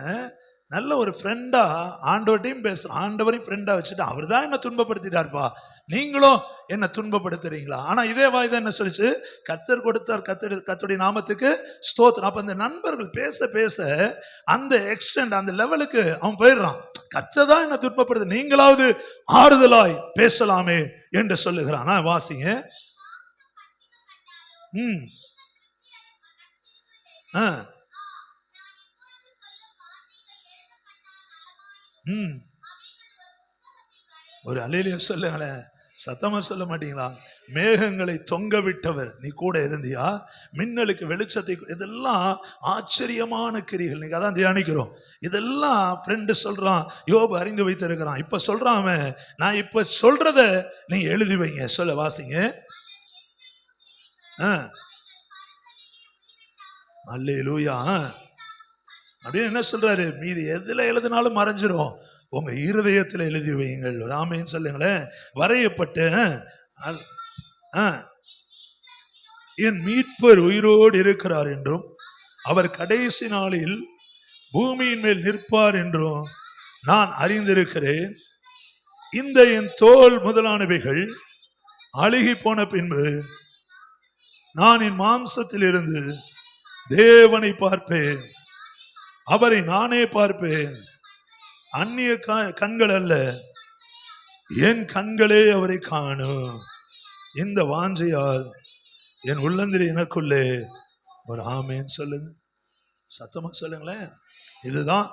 நல்ல ஒரு ஃப்ரெண்டா ஆண்டவர்டையும் பேசுறான், ஆண்டவரையும் ஃப்ரெண்டா வச்சுட்டு அவர் தான் என்ன துன்பப்படுத்திட்டார்ப்பா, நீங்களும் என்ன துன்பப்படுத்துறீங்களா? ஆனா இதே வாய்தான் என்ன சொல்லிச்சு, கர்த்தர் கொடுத்தார், கர்த்தருடைய நாமத்துக்கு ஸ்தோத்திரம். அப்ப அந்த நண்பர்கள் பேச பேச அந்த எக்ஸ்டெண்ட், அந்த லெவலுக்கு அவன் போயிடுறான். கர்த்தர் தான் என்ன துன்பப்படுத்து, நீங்களாவது ஆறுதலாய் பேசலாமே என்று சொல்லுகிறான். வாசிங்க. ஒரு அல்லேலூயா சொல்லுங்களேன். சத்தமா சொல்ல மாட்டீங்களா? மேகங்களை தொங்க விட்டவர் நீ கூட இருந்தியா, மின்னலுக்கு வெளிச்சத்தை, இதெல்லாம் ஆச்சரியமான கிரிகள். நீங்க அதான் தியானிக்கிறோம். இதெல்லாம் ஃப்ரெண்டு சொல்றான், யோபு அறிந்து வைத்திருக்கிறான். இப்ப சொல்றான் அவன், நான் இப்ப சொல்றத நீங்க எழுதி வைங்க. சொல்ல வாசிங்க. அல்லேலூயா. அப்படின்னு என்ன சொல்றாரு, மீது எதுல எழுதினாலும் மறைஞ்சிரும், உங்க இருதயத்தில் எழுதி வையுங்கள். ராமேன்னு சொல்லுங்களேன். வரையப்பட்டு என் மீட்பர் உயிரோடு இருக்கிறார் என்றும் அவர் கடைசி நாளில் பூமியின் மேல் நிற்பார் என்றும் நான் அறிந்திருக்கிறேன். இந்த என் தோல் முதலானவைகள் அழுகி போன பின்பு நான் என் மாம்சத்தில் இருந்து தேவனை பார்ப்பேன், அவரை நானே பார்ப்பேன். அந்நிய கண்கள் அல்ல, என் கண்களே அவரை காணும். இந்த வாஞ்சையால் என் உள்ளந்திரி எனக்குள்ளே ஒரு ஆமேன்னு சொல்லுங்க. சத்தமா சொல்லுங்களேன். இதுதான்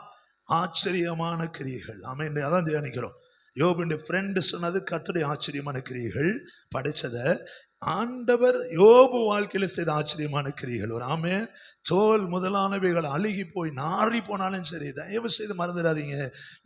ஆச்சரியமான கிரியைகள். ஆமேன். அதான் தியானிக்கிறோம். யோபுடைய ஃப்ரெண்டு சொன்னது கர்த்தருடைய ஆச்சரியமான கிரியைகள். படிச்சத ஆண்டவர் யோபு வாழ்க்கையில செய்த ஆச்சரியமான கிரிகள். ஒரு ஆமென். தோல் முதலானவைகள் அழுகி போய் நாறி போனாலும் சரி, தயவு செய்து மறந்துடாதீங்க,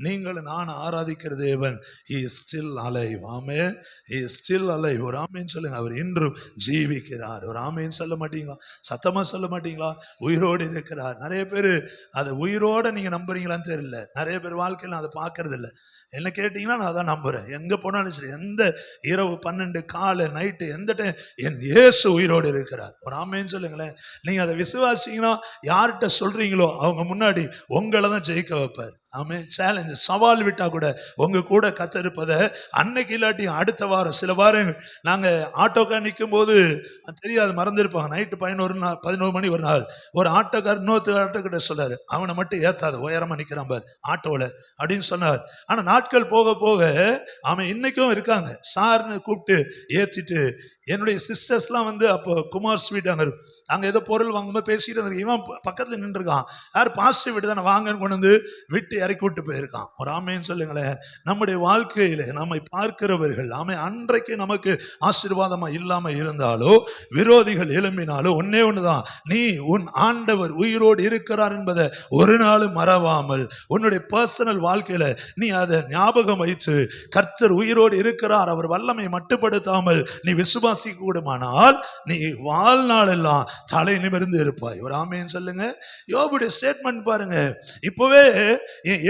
நீங்கள் நான் ஆராதிக்கிற தேவன் he is still alive. Amen. he is still alive. ஒரு ஆமென் சொல்லுங்க. அவர் இன்றும் ஜீவிக்கிறார். ஒரு ஆமென் சொல்ல மாட்டீங்களா? சத்தமா சொல்ல மாட்டீங்களா? உயிரோடு இருக்கிறார். நிறைய பேர் அதை உயிரோட நீங்க நம்புறீங்களான்னு தெரியல. நிறைய பேர் வாழ்க்கையில அதை பார்க்கறது இல்லை. என்ன கேட்டீங்கன்னா நான் அதான் நம்புறேன். எங்க போனாலும் சரி, எந்த இரவு 12 காலை நைட்டு எந்த டைம் என் இயேசு உயிரோடு இருக்கிறார். ஒரு ஆமென் சொல்லுங்களேன். நீங்க அதை விசுவாசிங்கன்னா யார்கிட்ட சொல்றீங்களோ அவங்க முன்னாடி உங்களை தான் ஜெயிக்க வைப்பார். ஆமே. சேலஞ்ச், சவால் விட்டா கூட உங்க கூட கத்திருப்பதை அன்னைக்கு இல்லாட்டி அடுத்த வாரம், சில வாரங்கள் நாங்க ஆட்டோக்கார் நிற்கும் போது தெரியாது, மறந்துருப்பாங்க. நைட்டு 11 மணி ஒரு நாள் ஒரு ஆட்டோக்கார் இன்னொரு ஆட்டோக்கிட்ட சொன்னாரு, அவனை மட்டும் ஏத்தாது, உயரமா நிக்கிறான் பார் ஆட்டோல அப்படின்னு சொன்னார். ஆனா நாட்கள் போக போக அவன் இன்னைக்கும் இருக்காங்க. சார்னு கூப்பிட்டு ஏத்திட்டு என்னுடைய சிஸ்டர்ஸ்லாம் வந்து அப்போ குமார் ஸ்வீட் அங்கே ஏதோ பொருள் வாங்கும்போது பேசிட்டு வந்து இவன் பக்கத்தில் நின்றுருக்கான். யார் பாசிட்டிவ் விட்டு தானே வாங்கன்னு கொண்டு வந்து விட்டு இறக்கி விட்டு போயிருக்கான். ஒரு ஆமைன்னு சொல்லுங்களேன். நம்முடைய வாழ்க்கையில நம்மை பார்க்கிறவர்கள் அன்றைக்கு நமக்கு ஆசீர்வாதமா இல்லாம இருந்தாலோ விரோதிகள் எழும்பினாலோ ஒன்னே ஒண்ணுதான், நீ உன் ஆண்டவர் உயிரோடு இருக்கிறார் என்பதை ஒரு நாளும் மறவாமல் உன்னுடைய பர்சனல் வாழ்க்கையில நீ அதை ஞாபகம் வைத்து கர்த்தர் உயிரோடு இருக்கிறார், அவர் வல்லமை மட்டுப்படுத்தாமல் நீ விசுவாசிக்க கூடுமானால் நீ வாழ்நாள் எல்லாம் தலை நிமிர்ந்து இருப்பாய். ஒரு ஆமென் சொல்லுங்க. யோபுடைய ஸ்டேட்மெண்ட் பாருங்க. இப்பவே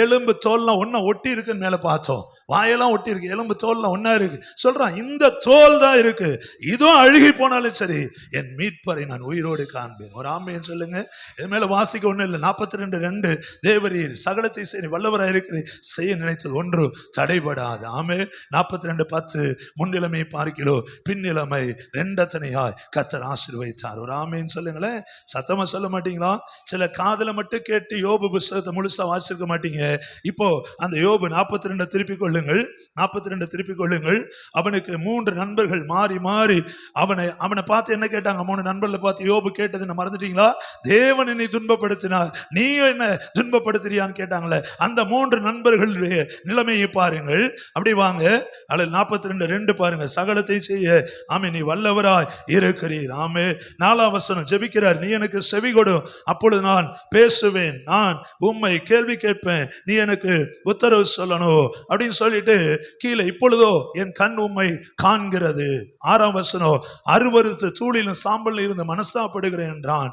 எலும்பு தோல்லாம் ஒன்னா ஒட்டி இருக்குன்னு மேல பார்த்தோம், வாயெல்லாம் ஒட்டி இருக்கு, எலும்பு தோல்லாம் ஒன்னா இருக்கு சொல்றான். இந்த தோல் தான் இருக்கு, இதுவும் அழுகி போனாலும் சரி என் மீட்பரை நான் உயிரோடு காண்பேன். ஒரு ஆமென் சொல்லுங்க. இது மேல வாசிக்க ஒண்ணு இல்லை. 42:2 தேவரீர் சகலத்தை செய்ய வல்லவராக இருக்கிற செய்ய நினைத்தது ஒன்று தடைபடாது. ஆமே. 42:10 முன்னிலைமை பார்க்கிறோ பின்னிலைமை ரெண்டத்தனையாய் கர்த்தர் ஆசீர்வதித்தார். ஒரு ஆமென் சொல்லுங்களேன். சத்தமா சொல்ல மாட்டீங்களா? சில காதுல மட்டும் கேட்டு யோபு புத்தகத்தை முழுசா வாசிக்க மாட்டீங்க. இப்போ அந்த யோபு 42 திருப்பிக் கொள்ளுங்கள். 42 திருப்பிக் கொள்ளுங்கள். அவனுக்கு 3 நண்பர்கள் மாறி மாறி அவனை பார்த்து என்ன கேட்டாங்க? 3 நண்பர்களை பார்த்து யோபு கேட்டது என்ன மறந்துட்டீங்களா? தேவன் என்னை துன்பப்படுத்தினார், நீ என்ன துன்பப்படுத்துறியான்னு கேட்டாங்களே. அந்த 3 நண்பர்களுடைய நிலைமையை பாருங்கள். அப்படி வாங்க. அல்ல 42:2 பாருங்க. சகலத்தை செய்ய ஆமே நீ வல்லவராய் இருக்கிறீர். ஆமே. 4ஆம் வசனம் ஜெபிக்கிறார். நீ எனக்கு செவி கொடு, அப்பொழுது நான் பேசுவேன், நான் உம்மை கேள்வி கேட்பேன், நீ எனக்கு உத்தரவு சொல்லணும் அப்படின்னு சொல்லிட்டு கீழே இப்பொழுதோ என் கண் உம்மை காண்கிறது. 6ஆம் வசனம், அருவருத்து தூளிலும் சாம்பல் இருந்து மனஸ்தாப்படுகிறேன் என்றான்.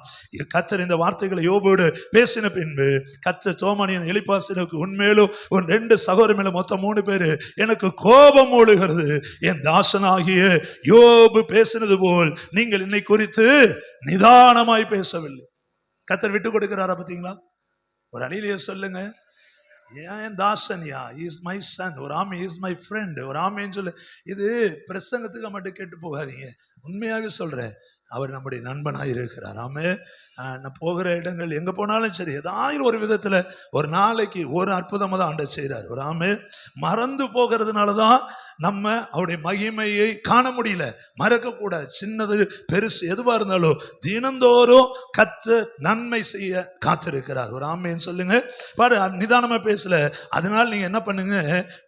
கர்த்தர் இந்த வார்த்தைகளை யோபோடு பேசின பின்பு கர்த்தர் தோமானியன் எலிப்பாசனுக்கு, உன்மேலும் உன் 2 சகோதரர் மேலும் மொத்தம் 3 பேரு எனக்கு கோபம் மூழுகிறது. என் தாசனாகிய யோபு பேசினது போல் நீங்கள் என்னை குறித்து நிதானமாய் பேசவில்லை. கர்த்தர் விட்டு கொடுக்கிறாரா? பார்த்தீங்களா? ஒரு அழியிலேயே சொல்லுங்க, என் தாசன்யா, இஸ் மை சன். ஒரு ஆமை, இஸ் மை ஃப்ரெண்ட். ஒரு ஆமைன்னு சொல்லு. இது பிரசங்கத்துக்கு மட்டும் கேட்டு போகாதீங்க, உண்மையாகவே சொல்றேன். அவர் நம்முடைய நண்பனாக இருக்கிறார். ஆமே. நான் போகிற இடங்கள் எங்க போனாலும் சரி, ஏதாவது ஒரு விதத்துல ஒரு நாளைக்கு ஒரு அற்புதமாக தான் ஆண்டவர் செய்கிறார். ஒரு ஆமே. மறந்து போகிறதுனாலதான் நம்ம அவருடைய மகிமையை காண முடியல. மறக்க கூடாது. சின்னது பெருசு எதுவா இருந்தாலும் தினந்தோறும் கர்த்தர் நன்மை செய்ய காத்திருக்கிறார். ஒரு ஆமேன்னு சொல்லுங்க. பாரு, நிதானமா பேசல. அதனால நீங்க என்ன பண்ணுங்க,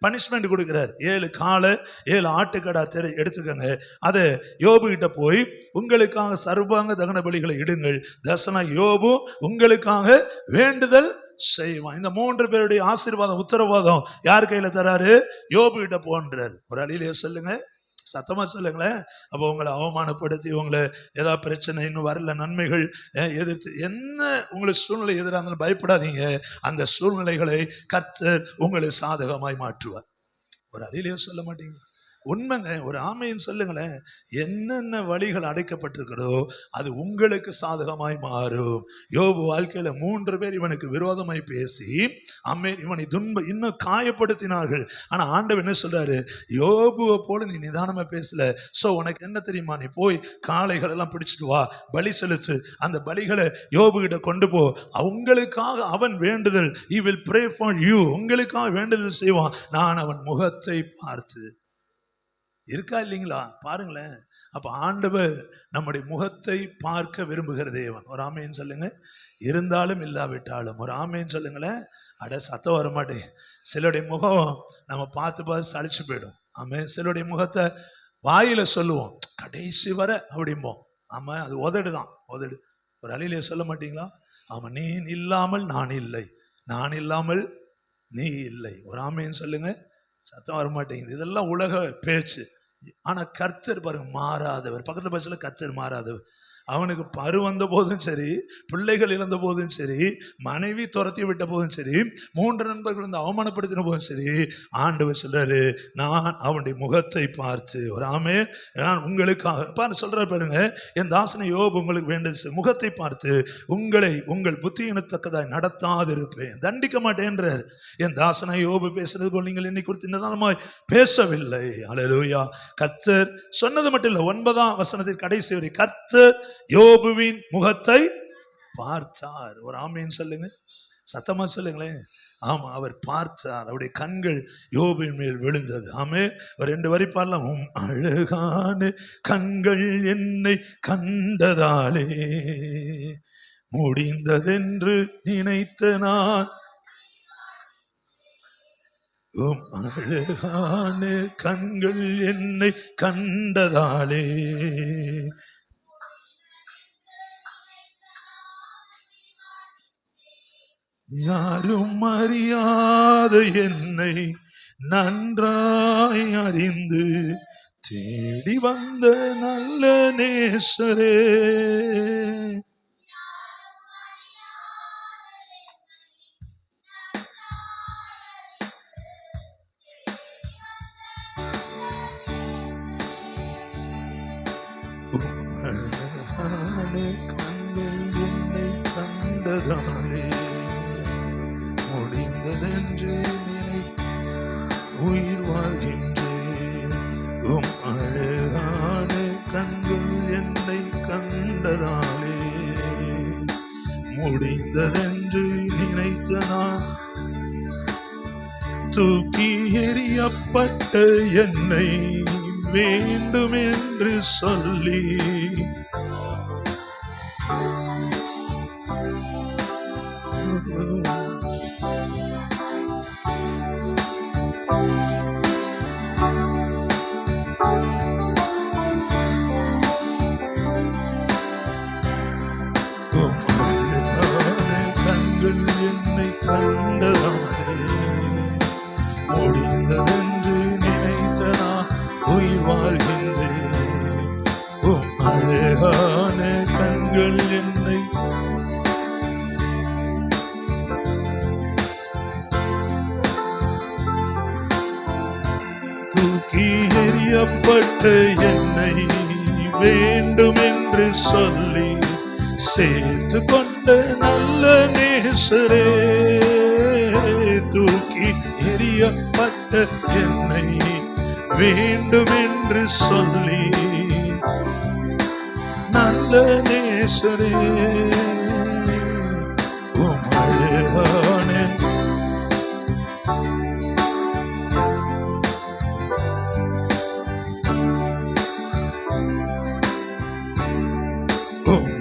பனிஷ்மெண்ட் கொடுக்கிறார். 7 காளை 7 ஆட்டுக்கடா எடுத்துக்கங்க. அதை யோபு கிட்ட போய் உங்களுக்காக சர்வாங்க தகன பலிகளை இடுங்கள், தசனா யோபு உங்களுக்காக வேண்டுதல் செய்வான். இந்த 3 பேருடைய ஆசீர்வாதம், உத்தரவாதம் யார் கையில தராரு? யோபு கிட்ட போன்றார். ஒரு அழியிலே சொல்லுங்க, சத்தமா சொல்லுங்களேன். அப்போ உங்களை அவமானப்படுத்தி, உங்களை ஏதாவது பிரச்சனை, இன்னும் வரல நன்மைகள் எதிர்த்து, என்ன உங்களுக்கு சூழ்நிலை எதிராக இருந்தாலும் பயப்படாதீங்க. அந்த சூழ்நிலைகளை கர்த்தர் உங்களை சாதகமாய் மாற்றுவார். ஒரு அழியிலே சொல்ல மாட்டீங்க, உண்மைங்க. ஒரு ஆமைன்னு சொல்லுங்களேன். என்னென்ன வழிகள் அடைக்கப்பட்டிருக்கிறதோ அது உங்களுக்கு சாதகமாய் மாறும். யோபு வாழ்க்கையில 3 பேர் இவனுக்கு விரோதமாய் பேசி இவனை இன்னும் காயப்படுத்தினார்கள். ஆனா ஆண்டவர் என்ன சொல்றாரு? யோபுவை போல நீ நிதானமா பேசல. சோ உனக்கு என்ன தெரியுமா, நீ போய் காளைகள் எல்லாம் பிடிச்சிட்டு வா, பலி செலுத்து. அந்த பலிகளை யோபு கிட்ட கொண்டு போ. அவங்களுக்காக அவன் வேண்டுதல், he will pray for you, உங்களுக்காக வேண்டுதல் செய்வான். நான் அவன் முகத்தை பார்த்து. இருக்கா இல்லைங்களா? பாருங்களேன். அப்ப ஆண்டவர் நம்முடைய முகத்தை பார்க்க விரும்புகிற தேவன். ஒரு ஆமேன்னு சொல்லுங்க. இருந்தாலும் இல்லாவிட்டாலும் ஒரு ஆமேன்னு சொல்லுங்களேன். அட சத்தம் வர மாட்டேன். சிலருடைய முகம் நம்ம பார்த்து சளிச்சு போயிடும். ஆமே. சிலருடைய முகத்தை வாயில சொல்லுவோம், கடைசி வர அப்படிம்போம். ஆமா, அது உதடுதான், உதடு. ஒரு அழியிலே சொல்ல மாட்டீங்களா? ஆமா, நீ இல்லாமல் நான் இல்லை, நான் இல்லாமல் நீ இல்லை. ஒரு ஆமேன்னு சொல்லுங்க. சத்தம் வர மாட்டேங்குது. இதெல்லாம் உலக பேச்சு. ஆனா கர்த்தர் பாருங்க மாறாதவர். பக்கத்து பட்சத்துல கர்த்தர் மாறாதவர். அவனுக்கு பரு வந்த போதும் சரி, பிள்ளைகள் இழந்த போதும் சரி, மனைவி துரத்தி விட்ட போதும் சரி, 3 நண்பர்கள் வந்து அவமானப்படுத்தின போதும் சரி, ஆண்டவர் சொல்றாரு, நான் அவனுடைய முகத்தை பார்த்து. ஒரு ஆமென். நான் உங்களுக்காக சொல்றாரு பாருங்க, என் தாசனை யோபு உங்களுக்கு வேண்டிய முகத்தை பார்த்து உங்களை உங்கள் புத்தியினத்தக்கதாய் நடத்தாதிருப்பேன், தண்டிக்க மாட்டேன்றார். என் தாசனை யோபு பேசுறது போல் நீங்கள் என்னை குறித்து நிதானமாய் பேசவில்லை. அல்லேலூயா. கர்த்தர் சொன்னது மட்டும் இல்லை, 9ஆம் வசனத்தின் கடைசி வரை கர்த்தர் யோபுவின் முகத்தை பார்த்தார். ஒரு ஆமேன்னு சொல்லுங்க, சத்தமா சொல்லுங்களேன். ஆமா, அவர் பார்த்தார். அவருடைய கண்கள் யோபுவின் மேல் விழுந்தது. ஆமே. ஒரு 2 வரி பாடலாம். அழகான கண்கள் என்னை கண்டதாலே முடிந்ததென்று நினைத்த நான், அழகான கண்கள் என்னை கண்டதாலே யாரும் அறியாத என்னை நன்றாய் அறிந்து தேடி வந்த நல்ல நேசரே, அழகான கண்கள் என்னை கண்டதாலே முடிந்ததென்று நினை உயிர் வாழ்கின்றேன். அழகான கண்கள் என்னை கண்டதாலே முடிந்ததென்று நினைத்த நான் தூக்கி எறியப்பட்ட என்னை வேண்டும் என்று சொல்லி கண்கள் என்னை கண்டதாலே முடிந்ததென்று நினைத்த நான் உயிர் வாழ்கின்றேன். உம் அழகான கண்கள் என்னை தூக்கி எறியப்பட்ட என்னை வேண்டும் என்று சொல்லி சேர்த்து கொண்ட நல்ல நேசரே. தூக்கி எறியப்பட்ட என்னை வேண்டும் என்று சொல்லி நல்ல நேசரே. உம் அழகான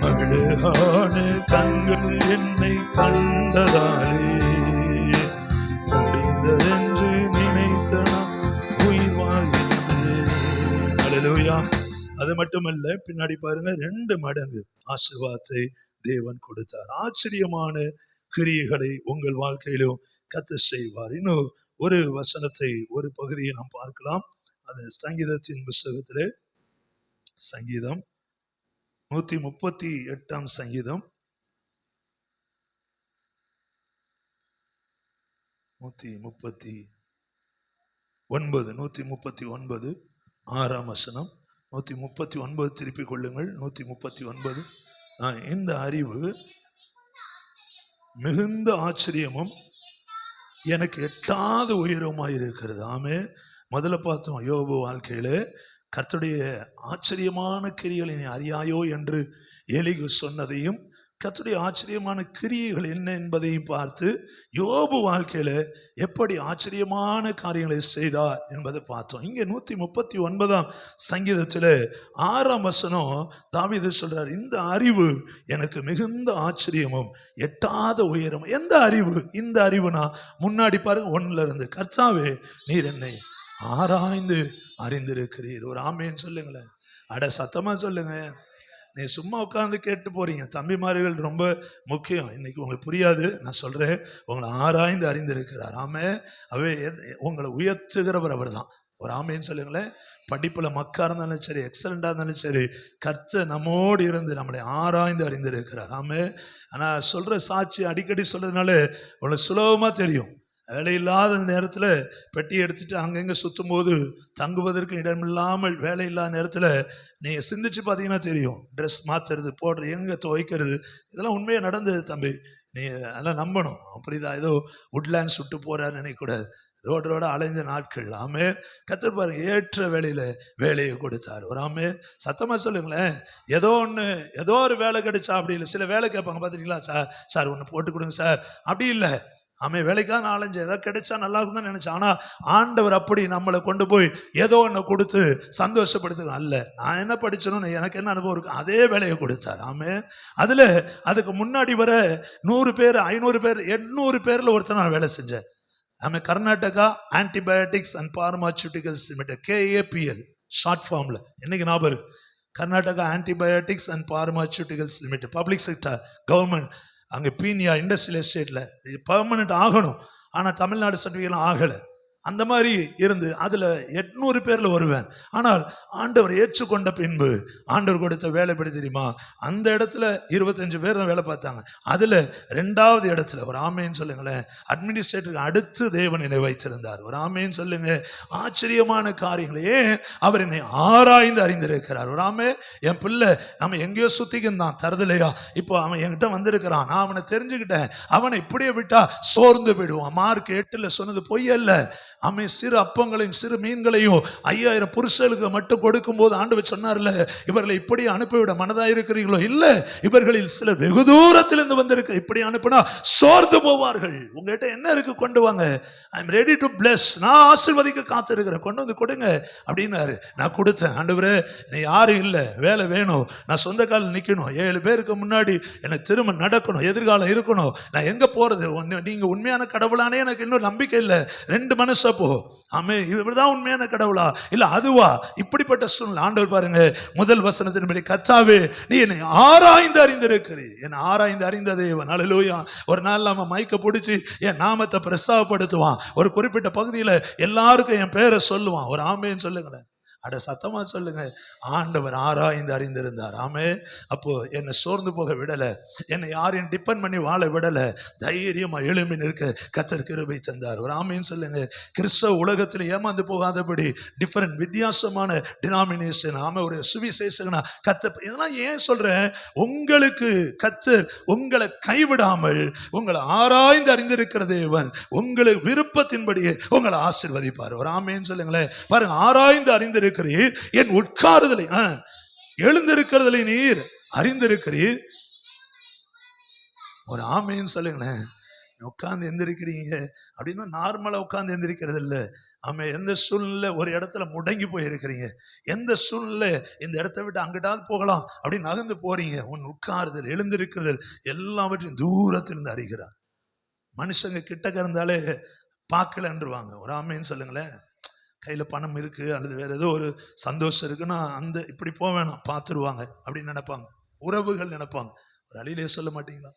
அழகான கண்கள் என்னை கண்டதாலே முடிந்ததென்று நினைத்த நான் உயிர் வாழ்கின்றேன். அல்லேலூயா. அது மட்டுமல்ல, பின்னாடி பாருங்க, 2 மடங்கு ஆசீர்வாதத்தை தேவன் கொடுத்தார். ஆச்சரியமான கிரியைகளை உங்கள் வாழ்க்கையிலும் கர்த்தர் செய்வார். இன்னும் ஒரு வசனத்தை, ஒரு பகுதியை நாம் பார்க்கலாம். அது சங்கீதத்தின் புஸ்தகத்திலே, சங்கீதம் 138 சங்கீதம் 139 6 வசனம். 139 திருப்பிக் கொள்ளுங்கள். 139. இந்த அறிவு மிகுந்த ஆச்சரியமும் எனக்கு எட்டாத உயரமாயிருக்கிறது. ஆமென். முதல்ல பார்த்தோம், யோபு வாழ்க்கையில கர்த்தருடைய ஆச்சரியமான கிரியைகளை நீ அறியாயோ என்று எலிகு சொன்னதையும், கர்த்தருடைய ஆச்சரியமான கிரியைகள் என்ன என்பதையும் பார்த்து யோபு வாழ்க்கையில எப்படி ஆச்சரியமான காரியங்களை செய்தார் என்பதை பார்த்தோம். இங்கே 139 சங்கீதத்தில் 6 வசனம் தாவீது சொல்றார், இந்த அறிவு எனக்கு மிகுந்த ஆச்சரியமும் எட்டாத உயரம். எந்த அறிவு? இந்த அறிவுனா முன்னாடி பாருங்க, 1ல இருந்து, கர்த்தாவே நீர் என்னை ஆராய்ந்து அறிந்திருக்கிறீர். ஒரு ஆமேன்னு சொல்லுங்களேன். அட சத்தமா சொல்லுங்க. நீ சும்மா உட்கார்ந்து கேட்டு போறீங்க. தம்பிமார்கள் ரொம்ப முக்கியம். இன்னைக்கு உங்களுக்கு புரியாது, நான் சொல்றேன். உங்களை ஆராய்ந்து அறிந்திருக்கிறார். ஆமே. அவே உங்களை உயர்த்துகிறவர் அவர் தான். ஒரு ஆமேன்னு சொல்லுங்களேன். படிப்புல மக்கா இருந்தாலும் சரி, எக்ஸலண்டா இருந்தாலும் சரி, கர்த்தர் நம்மோடு இருந்து நம்மளை ஆராய்ந்து அறிந்திருக்கிறார். ஆமே. ஆனா சொல்ற சாட்சி அடிக்கடி சொல்றதுனால உங்களுக்கு சுலபமா தெரியும். வேலையில்லாத நேரத்தில் பெட்டி எடுத்துட்டு அங்கங்கே சுற்றும் போது தங்குவதற்கு இடமில்லாமல் வேலை இல்லாத நேரத்தில் நீங்கள் சிந்திச்சு பார்த்தீங்கன்னா தெரியும். ட்ரெஸ் மாற்றுறது, போடுறது, எங்கே துவைக்கிறது, இதெல்லாம் உண்மையாக நடந்தது தம்பி. நீ அதெல்லாம் நம்பணும். அப்படிதான் ஏதோ உட்லேண்ட்ஸ் விட்டு போகிறான்னு நினைக்கக்கூடாது. ரோட அலைஞ்ச நாட்கள். ஆமே. கர்த்தர் பாருங்க, ஏற்ற வேலையை கொடுத்தார். ஒரு ஆமே. சத்தமாக சொல்லுங்களேன். ஏதோ ஒரு வேலை கிடைச்சா அப்படி இல்லை. சில வேலை கேட்பாங்க பார்த்துட்டீங்களா, சார் ஒன்று போட்டு கொடுங்க சார், அப்படி இல்லை. ஆமே. வேலைக்காக நான் அலைஞ்சு ஏதாவது கிடைச்சா நல்லா இருக்கும் தான் நினைச்சேன். ஆனால் ஆண்டவர் அப்படி நம்மளை கொண்டு போய் ஏதோ ஒன்று கொடுத்து சந்தோஷப்படுத்து அல்ல. நான் என்ன படிச்சேன்னு எனக்கு என்ன அனுபவம் இருக்கு, அதே வேலையை கொடுத்தார். ஆமே. அதில் அதுக்கு முன்னாடி வர 100 பேர், 500 பேர், 800 பேரில் ஒருத்தர் நான் வேலை செஞ்சேன். ஆமே. Karnataka antibiotics and pharmaceuticals limited, KAPL short ஃபார்மில். என்னைக்கு ஞாபகம்? Karnataka antibiotics and pharmaceuticals limited, public sector, government. அங்கே பீனியா இண்டஸ்ட்ரியல் எஸ்டேட்டில் பர்மனெண்ட் ஆகணும். ஆனால் தமிழ்நாடு சர்டிஃபிகேட்லாம் ஆகலை. அந்த மாதிரி இருந்து அதில் 800 பேரில் வருவேன். ஆனால் ஆண்டவர் ஏற்றுக்கொண்ட பின்பு ஆண்டவர் கொடுத்த வேலை எப்படி தெரியுமா? அந்த இடத்துல 25 பேர் தான் வேலை பார்த்தாங்க. அதில் 2வது இடத்துல, ஒரு ஆமேன்னு சொல்லுங்களேன், அட்மினிஸ்ட்ரேட்டருக்கு அடுத்து தேவன் என்னை வைத்திருந்தார். ஒரு ஆமேன்னு சொல்லுங்க. ஆச்சரியமான காரியங்களையே அவர் என்னை ஆராய்ந்து அறிந்திருக்கிறார். ஒரு ஆமே. என் பிள்ளை அவன் எங்கேயோ சுத்திக்கின்றான், தரதில்லையா? இப்போ அவன் என்கிட்ட வந்திருக்கிறான். நான் அவனை தெரிஞ்சுக்கிட்டேன். அவனை இப்படியே விட்டா சோர்ந்து போயிடுவான். மார்க் 8 சொன்னது பொய்யல்ல. ஆமே. சிறு அப்பங்களையும் சிறு மீன்களையும் 5000 புருஷர்களுக்கு மட்டும் கொடுக்கும் போது ஆண்டவர் சொன்னார்ல, இவர்களை இப்படி அனுப்பிவிட மனதா இருக்கிறீர்களோ? இல்ல, இவர்களில் சில வெகு தூரத்திலிருந்து வந்திருக்க. இப்படி அனுப்பினா சோர்ந்து போவார்கள். உங்ககிட்ட என்ன இருக்கு கொண்டு வாங்க. I am ready to plus. நான் ஆசீர்வதிக்க காத்திருக்கிறேன், கொண்டு வந்து கொடுங்க அப்படின்னாரு. நான் கொடுத்தேன். ஆண்டவரே, நீ யாரும் இல்லை, வேலை வேணும், நான் சொந்த காலில் நிற்கணும், 7 பேருக்கு முன்னாடி எனக்கு திரும்ப நடக்கணும், எதிர்காலம் இருக்கணும், நான் எங்க போறது? நீங்க உண்மையான கடவுளானே எனக்கு இன்னும் நம்பிக்கை இல்லை. 2 மனுஷ அப்போ? ஆமே, இவர்தான் உண்மையான கடவுளா இல்ல அதுவா? இப்படிப்பட்ட சூழ்நிலை. ஆண்டவர் பாருங்க முதல் வசனத்தின்படி, கர்த்தாவே நீ என்னை ஆராய்ந்து அறிந்திருக்கிறீர். என்னை ஆராய்ந்து அறிந்த தேவன். அல்லேலூயா. ஒரு நாள் நம்ம மைக்க பிடிச்சி என் நாமத்தை பிரஸ்தாபப்படுத்துவான். ஒரு குறிப்பிட்ட பகுதியில் எல்லாருக்கும் என் பேரை சொல்லுவான். ஒரு ஆமேன்னு சொல்லுங்களேன். அட சத்தமா சொல்லுங்க. ஆண்டவர் ஆராய்ந்து அறிந்திருந்தார். ஆமே. அப்போ என்னை சோர்ந்து போக விடல, என்னை யாரையும் டிபெண்ட் பண்ணி வாழ விடல. தைரியமா எழும்பி நிற்க கர்த்தர் கிருபை தந்தார். ஒரு ஆமேன்னு சொல்லுங்க. கிறிஸ்தவ உலகத்தில் ஏமாந்து போகாதபடி டிஃபரெண்ட் வித்தியாசமான டினாமினேஷன், ஆமே, ஒரு சுவிசேஷனா கர்த்தர். இதெல்லாம் ஏன் சொல்றேன்? உங்களுக்கு கர்த்தர் உங்களை கைவிடாமல் உங்களை ஆராய்ந்து அறிந்திருக்கிற தேவன் உங்களுக்கு விருப்பத்தின்படியே உங்களை ஆசீர்வதிப்பார். ஒரு ஆமேன்னு சொல்லுங்களேன். பாருங்க, ஆராய்ந்து அறிந்திருக்க என் உட்காருதலை எழுந்திருக்கிறதை நீர் அறிந்திருக்கிறீர். ஒரு ஆமேன்னு சொல்லுங்களேன். உட்கார்ந்து எந்திருக்கிறீங்க அப்படின்னா நார்மலா உட்கார்ந்து எந்திரிக்கிறது இல்லை. ஆமே, எந்த சூழ்நிலை ஒரு இடத்துல முடங்கி போயிருக்கிறீங்க, எந்த சூழ்நிலை இந்த இடத்த விட்டு அங்கிட்டாவது போகலாம் அப்படின்னு நகர்ந்து போறீங்க, உன் உட்காருதல் எழுந்திருக்கிறதல் எல்லாவற்றையும் தூரத்திலிருந்து அறிகிறார். மனுஷங்க கிட்டக்க இருந்தாலே பார்க்கலன்றுவாங்க. ஒரு ஆமேன்னு சொல்லுங்களேன். கையில் பணம் இருக்குது அல்லது வேறு ஏதோ ஒரு சந்தோஷம் இருக்குன்னா அந்த இப்படி போக வேணாம், பார்த்துருவாங்க அப்படின்னு நினைப்பாங்க. உறவுகள் நினைப்பாங்க. ஒரு அழியிலே சொல்ல மாட்டீங்களா?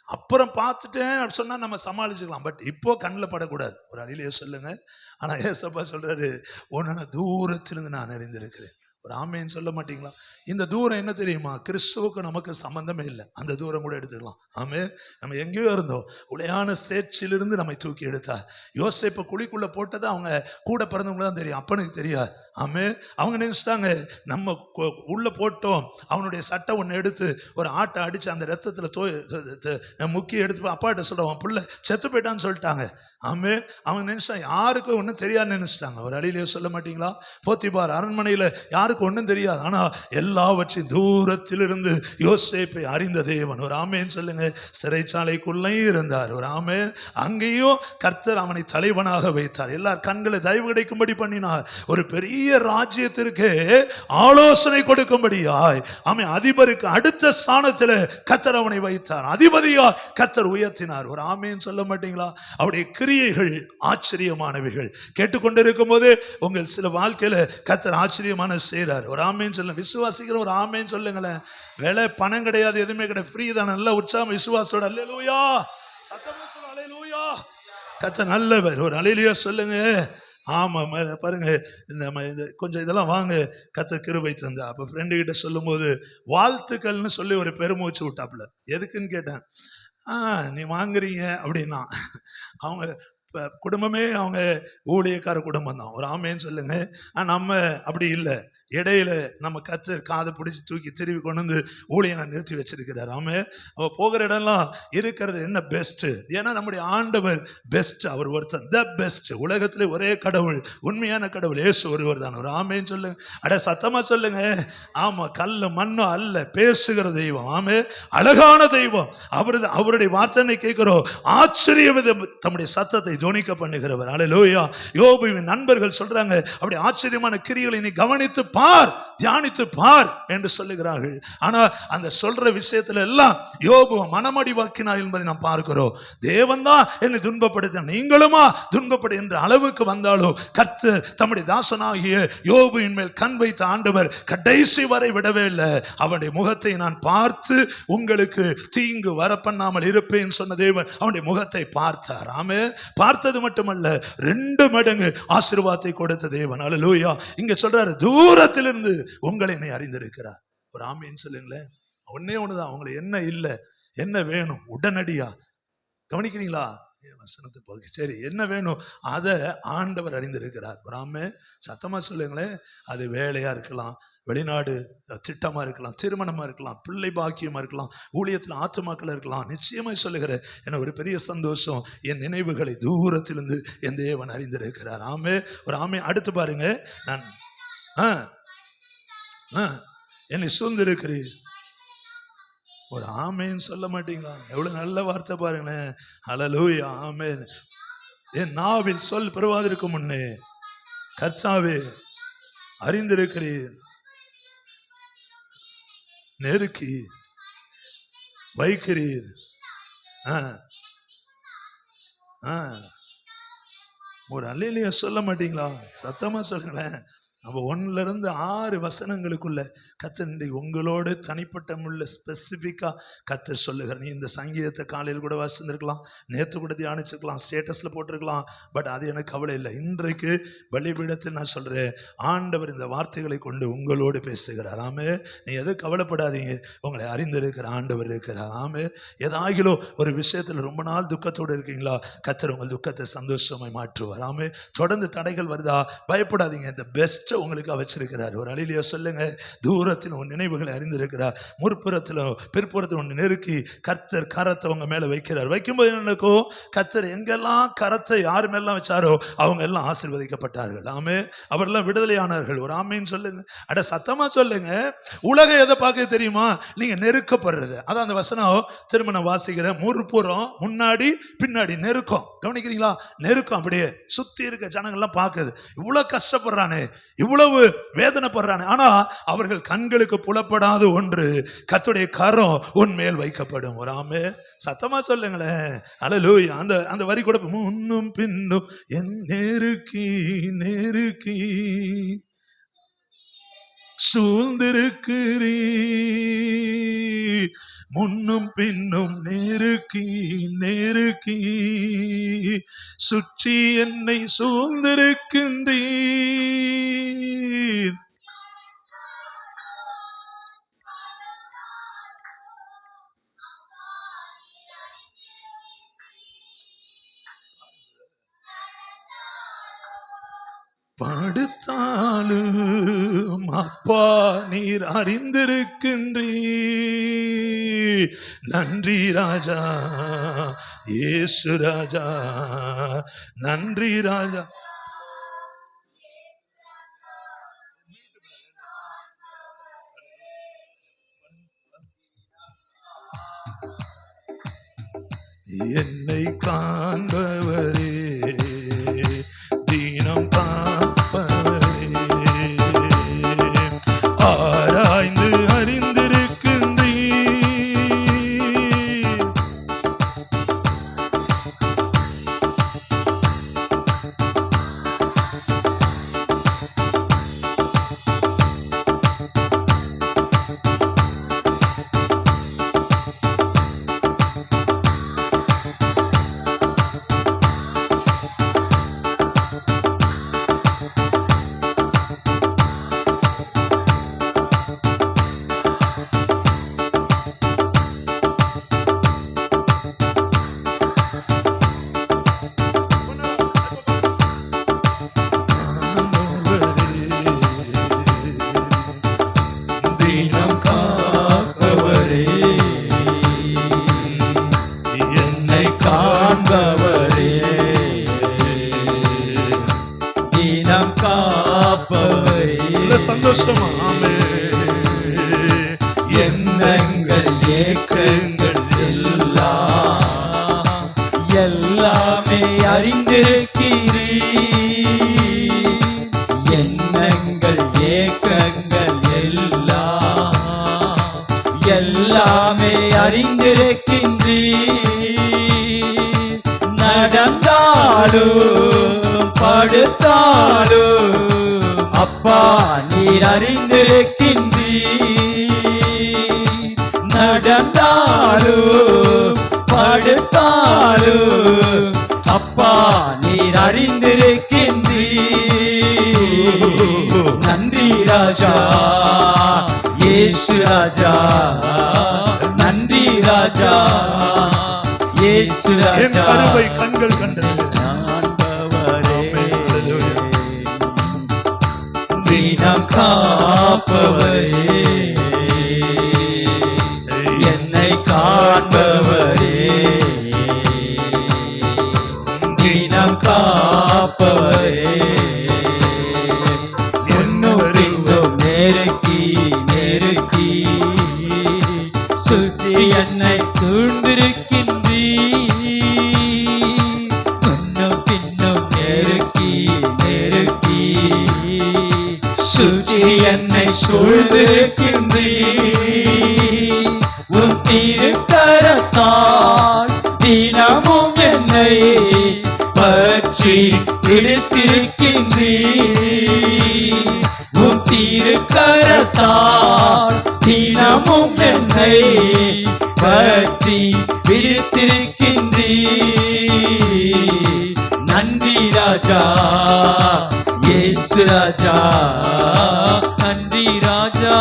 அப்புறம் பார்த்துட்டேன் அப்படி சொன்னால் நம்ம சமாளிச்சுக்கலாம். பட் இப்போ கண்ணில் படக்கூடாது. ஒரு அழியிலே சொல்லுங்க. ஆனால் ஏசப்பா சொல்றாரு, உன்னை தூரத்திலிருந்து நான் அறிந்திருக்கிறேன். ஒரு ஆமேன்னு சொல்ல மாட்டீங்களா? இந்த தூரம் என்ன தெரியுமா? கிறிஸ்துவுக்கு நமக்கு சம்பந்தமே இல்லை. அந்த தூரம் கூட எடுத்துக்கலாம். ஆமே, நம்ம எங்கேயோ இருந்தோம், உளையான சேற்றிலிருந்து நம்மை தூக்கி எடுத்தார். யோசேப்பை குழிக்குள்ள போட்டது அவங்க கூட பிறந்தவங்க தான் தெரியும், அப்பனுக்கு தெரியாது. ஆமே, அவங்க நினைச்சிட்டாங்க நம்ம உள்ள போட்டோம். அவனுடைய சட்டை ஒன்று எடுத்து ஒரு ஆட்டை அடிச்சு அந்த ரத்தத்தில் முக்கி எடுத்து அப்பாட்ட சொல்லுவான், புள்ள செத்து போயிட்டான்னு சொல்லிட்டாங்க. ஆமே, அவங்க நினைச்சிட்டாங்க யாருக்கும் ஒன்றும் தெரியாதுன்னு நினைச்சிட்டாங்க. ஒரு அழியிலே சொல்ல மாட்டீங்களா? போத்திபார் அரண்மனையில் யாருக்கு ஒன்றும் தெரியாது, ஆனா எல்லாவற்றையும் தூரத்திலிருந்து யோசேப்பை அறிந்த தேவன். ஒரு ஆமேன்னு சொல்லுங்க. சிறைச்சாலைக்குள்ளே இருந்தார். ஒரு ஆமே, அங்கேயும் கர்த்தர் அவனை தலைவனாக வைத்தார். எல்லார் கண்களை தயவு கிடைக்கும்படி பண்ணினார். ஒரு பெரிய ராஜ்யத்திற்கு ஆலோசனை கொடுக்கும்படியாய் ஆமே அதிபருக்கு அடுத்த ஸ்தானத்தில் கர்த்தர் அவனை வைத்தார். அதிபதியா கர்த்தர் உயர்த்தினார். ஒரு ஆமேன்னு சொல்ல மாட்டீங்களா? அவருடைய கிரியைகள் ஆச்சரியமானவைகள். கேட்டுக்கொண்டிருக்கும் போது உங்கள் சில வாழ்க்கையில கர்த்தர் ஆச்சரியமான செய்றார். ஒரு ஆமேன்னு சொல்ல விசுவாசிக்கிற ஒரு ஆமேன்னு சொல்லுங்களேன். வேலை பணம் கிடையாது, எதுவுமே கிடையாது, ஃப்ரீ தான். நல்ல உற்சாகம் விசுவாசோட அல்லேலூயா, சத்தமா சொல்ல அல்லேலூயா. கர்த்தர் நல்லவர். ஒரு அல்லேலூயா சொல்லுங்க. ஆமா பாருங்க, இந்த கொஞ்சம் இதெல்லாம் வாங்க, கர்த்தர் கிருபை தந்தா. அப்ப ஃப்ரெண்டு கிட்ட சொல்லும் போது வாழ்த்துக்கள்னு சொல்லி ஒரு பெருமூச்சு விட்டாப்புல. எதுக்குன்னு கேட்டேன். நீ வாங்குறீங்க அப்படின்னா அவங்க குடும்பமே அவங்க ஊழியக்கார குடும்பம் தான். ஒரு ஆமேன்னு சொல்லுங்க. நம்ம அப்படி இல்லை. இடையில நம்ம கர்த்தர் காதை பிடிச்சி தூக்கி திருவி கொண்டு வந்து ஊழியனை நிறுத்தி வச்சிருக்கிறார். ஆமே, அவ போகிற இடம்லாம் இருக்கிறது என்ன பெஸ்ட்? ஏன்னா நம்முடைய ஆண்டவர் பெஸ்ட். அவர் ஒருத்தன் த பெஸ்ட். உலகத்திலே ஒரே கடவுள், உண்மையான கடவுள் இயேசு ஒருவர் தான். ஒரு ஆமேன்னு சொல்லுங்க. அட சத்தமா சொல்லுங்க. ஆமா, கல்லு மண்ணும் அல்ல, பேசுகிற தெய்வம். ஆமே, அழகான தெய்வம். அவருடைய வார்த்தை கேட்கிறோம். ஆச்சரிய தம்முடைய சத்தத்தை ஜோனிக்க பண்ணுகிறவர். அல்லேலூயா. யோபுவின் நண்பர்கள் சொல்றாங்க, அப்படி ஆச்சரியமான கிரியைகளை நீ கவனித்து பார், தியானித்து பார் என்று சொல்லுகிறார்கள். ஆனா அந்த சொல்ற விஷயத்துல எல்லாம் யோபு மனமடிவாக்கினார் என்பதை நாம் பார்க்கிறோம். தேவன் தான் என்னை துன்பப்படுத்த, நீங்களுமா துன்பப்படு என்ற அளவுக்கு வந்தாலோ கர்த்தர் தம்முடைய தாசனாகிய யோபுவின் மேல் கண் வைத்த ஆண்டவர் கடைசி வரை விடவே இல்லை. அவனுடைய முகத்தை நான் பார்த்து உங்களுக்கு தீங்கு வர பண்ணாமல் இருப்பேன் சொன்ன தேவன் அவனுடைய முகத்தை பார்த்தார். ஆமே, பார்த்தது மட்டுமல்ல, 2 மடங்கு ஆசீர்வாதத்தை கொடுத்த தேவன். அல்லேலூயா. இங்க சொல்றாரு, தூரத்திலிருந்து உங்களை என்னை அறிந்திருக்கிறார். ஒரு ஆமேன்னு சொல்லுங்களேன். ஒன்னே ஒண்ணுதான், அவங்களை என்ன இல்லை, என்ன வேணும் உடனடியா கவனிக்கிறீங்களா? வசனத்தை பகுதி சரி, என்ன வேணும் அதை ஆண்டவர் அறிந்திருக்கிறார். ஒரு ஆமே சத்தமா சொல்லுங்களேன். அது வேலையா இருக்கலாம், வெளிநாடு திட்டமா இருக்கலாம், திருமணமா இருக்கலாம், பிள்ளை பாக்கியமா இருக்கலாம், ஊழியத்தில் ஆத்துமாக்கள் இருக்கலாம். நிச்சயமாய் சொல்லுகிறேன், என ஒரு பெரிய சந்தோஷம். என் நினைவுகளை தூரத்திலிருந்து என் தேவன் அறிந்திருக்கிறார். ஆமே, ஒரு ஆமே. அடுத்து பாருங்க, நான் என்னை சூழ்ந்திருக்கிறீர். ஒரு ஆமேன்னு சொல்ல மாட்டீங்களா? எவ்வளவு நல்ல வார்த்தை பாருங்களேன். அல்லேலூயா. ஆமென். என் நாவில் சொல் பெறுவதற்கு முன்னே கர்த்தாவே அறிந்திருக்கிறீர், நெருக்கி வைக்கிறீர். ஒரு அல்லேலூயா சொல்ல மாட்டீங்களா? சத்தமா சொல்லுங்களேன். நம்ம 1 இருந்து 6 வசனங்களுக்குள்ள கர்த்தர் உங்களோட தனிப்பட்ட முள்ள ஸ்பெசிபிக்கா கர்த்தர் சொல்லுகிறார். நீ இந்த சங்கீதத்தை காலையில் கூட வாசிச்சிருக்கலாம், நேற்று கூட தியானிச்சிருக்கலாம், ஸ்டேட்டஸ்ல போட்டிருக்கலாம். பட் அது எனக்கு கவலை இல்லை. இன்றைக்கு பலிபீடத்தில் நான் சொல்றேன், ஆண்டவர் இந்த வார்த்தைகளை கொண்டு உங்களோடு பேசுகிறார். ஆமே, நீ எதுவும் கவலைப்படாதீங்க, உங்களை அறிந்திருக்கிற ஆண்டவர் இருக்கிறார். ஆமே, ஏதாகிலோ ஒரு விஷயத்துல ரொம்ப நாள் துக்கத்தோடு இருக்கீங்களா, கர்த்தர் உங்கள் துக்கத்தை சந்தோஷமாய் மாற்றுவார். ஆமே, தொடர்ந்து தடைகள் வருதா, பயப்படாதீங்க. இந்த பெஸ்ட் உங்களுக்கு வச்சிருக்கிறார். ஒரு அல்லேலூயா சொல்லுங்க. தூரத்தில் உன் நினைவுகளை அறிந்திருக்கிறார், முற்புறத்திலும் பிற்புறத்தில் உன் நெருக்கி கர்த்தர் கரத்தை உங்க மேல வைக்கிறார். வைக்கும்போது என்னக்கும், கர்த்தர் எங்கெல்லாம் கரத்தை யார் மேலாம் வச்சாரோ அவங்க எல்லாம் ஆசீர்வதிக்கப்பட்டார்கள். ஆமே, அவரெல்லாம் விடுதலையானார்கள். ஒரு ஆமேன்னு சொல்லுங்க. அட சத்தமா சொல்லுங்க. உலகம் எதை பார்க்க தெரியுமா? நீங்க நெருக்கப்படுறது. அதான் அந்த வசனம் திரும்ப நான் வாசிக்கிறேன். முற்புறம் முன்னாடி பின்னாடி நெருக்கம். கவனிக்கிறீங்களா? நெருக்கம் அப்படியே சுத்தி இருக்க ஜனங்கள்லாம் பார்க்குது. இவ்வளவு கஷ்டப்படுறானே, இவ்வளவு வேதனைப்படுறானே, ஆனா அவர்கள் கண்களுக்கு புலப்படாத ஒன்று, கர்த்தருடைய கரம் உன் மேல் வைக்கப்படும். ஒரு ஆமே, சத்தமா சொல்லுங்களேன். அல்லேலூயா. அந்த வரி கூட, முன்னும் பின்னும் என் நெருக்கி நெருக்கி சூழ்ந்திருக்கிறீ, முன்னும் பின்னும் நெருக்கி நெருக்கி சுற்றி என்னை சூழ்ந்திருக்கின்றீர். படுத்தாலும் அப்பா நீர் அறிந்திருக்கின்றீர். நன்றி ராஜா, இயேசு ராஜா, நன்றி ராஜா. என்னை காண்பவரே, தீனம் காப்பவரே, ஆராய்ந்து அறிந்திருக்கின்றீர். சந்தோஷமா? ஆமே. எண்ணங்கள் ஏக்கங்கள் எல்லாமே அறிந்திருக்கிறீர். எண்ணங்கள் ஏக்கங்கள் எல்லாமே அறிந்திருக்கின்றீர். நடந்தாலும் படுத்தாலும் அப்பா நீர் அறிந்திருக்கின்றீர். நடந்தாலும் படுத்தாலும் அப்பா நீர் அறிந்திருக்கின்றீர். நன்றி ராஜா, இயேசு ராஜா, நன்றி ராஜா, இயேசு ராஜா. கண்கள் கண்டது தீனம் காப்பவரே, என்னை காண்பவரே, தீனம் காப்பவரே, முன்னும் பின்னும் நெருக்கி நெருக்கி சுற்றி என்னை சூழ்ந்திருக்கின்றீர். முன்னும் பின்னும் நெருக்கி நெருக்கி சுற்றி என்னை சூழ்ந்திருக்கின்றீர். உன் திருக்கரத்தால் தினமும் என்னை பற்றி பற்றி பிடித்திருக்கின்றீர். உம் திருக்கரத்தால் தினமும் என்னை பற்றி பிடித்திருக்கின்றீர். நன்றி ராஜா, இயேசு ராஜா, நன்றி ராஜா,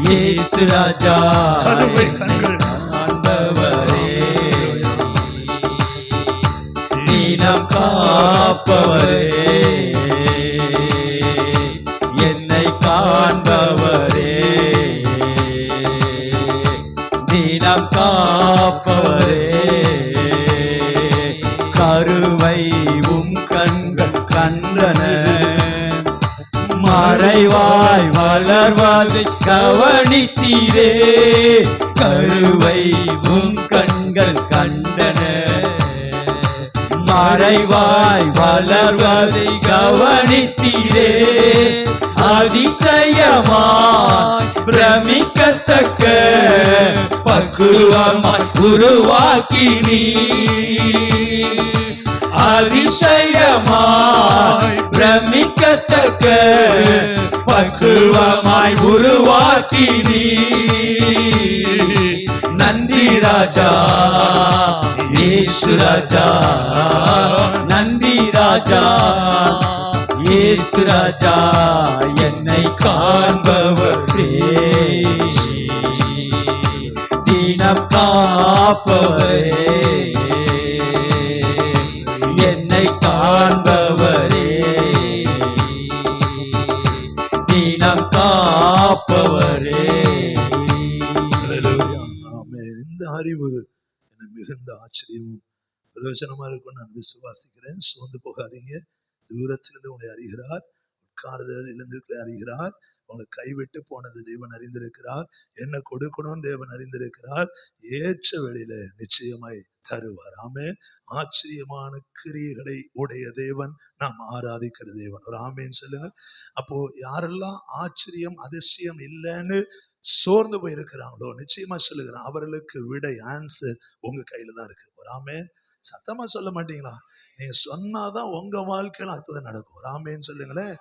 இயேசு ராஜா, கருவை கண்கள் ஆண்டவரே, தினம் காப்பவரே, என்னை காண்பவரே, தினம் காப்பவரே, கருவை உம் கண்கள் கண்டன, மறைவாய் வளர்வாதை கவனித்தீரே, கருவை உம் கண்கள் கண்டன, மறைவாய் வளர்வதை கவனித்தீரே, அதிசயமாய் பிரமிக்கத்தக்க பக்குவமாய் உருவாக்கினீ, அதிசயமாய் பிரமிக்கத்தக்க பக்குவமாய் உருவாக்கினீ. நன்றி ராஜா, இயேசு ராஜா, நன்றி ராஜா, இயேசு ராஜா, என்னை காண்பவரே, தினம் காப்பவரே, என்னை காண்பவரே, தினம் காப்பவரே. ஹல்லேலூயா. ஆமென். இந்த அறிவு எனக்கு மிகுந்த ஆச்சரியமும் பிரயோஜனமா இருக்கும் நான் விசுவாசிக்கிறேன். சோர்ந்து போகாதீங்க. தூரத்திலிருந்து உங்களை அறிகிறார், உட்கார்தல் இழந்திருக்கிற அறிகிறார், உங்களை கைவிட்டு போனது தேவன் அறிந்திருக்கிறார், என்ன கொடுக்கணும் தேவன் அறிந்திருக்கிறார், ஏற்ற வேளையில நிச்சயமாய் தருவார். ஆமென். ஆச்சரியமான கிரியைகளை உடைய தேவன், நாம் ஆராதிக்கிற தேவன். ஒரு ஆமென் சொல்லுங்க. அப்போ யாரெல்லாம் ஆச்சரியம் அதிசயம் இல்லைன்னு சோர்ந்து போயிருக்கிறாங்களோ நிச்சயமா சொல்லுகிறேன், அவர்களுக்கு விடை ஆன்சர் உங்க கையில தான் இருக்கு. ஒரு ஆமென். சத்தமா சொல்ல மாட்டீங்களா? நீங்க சொன்னாதான் உங்க வாழ்க்கையில அற்புதம் நடக்கும். ஒரு ஆமென் சொல்லுங்களேன்.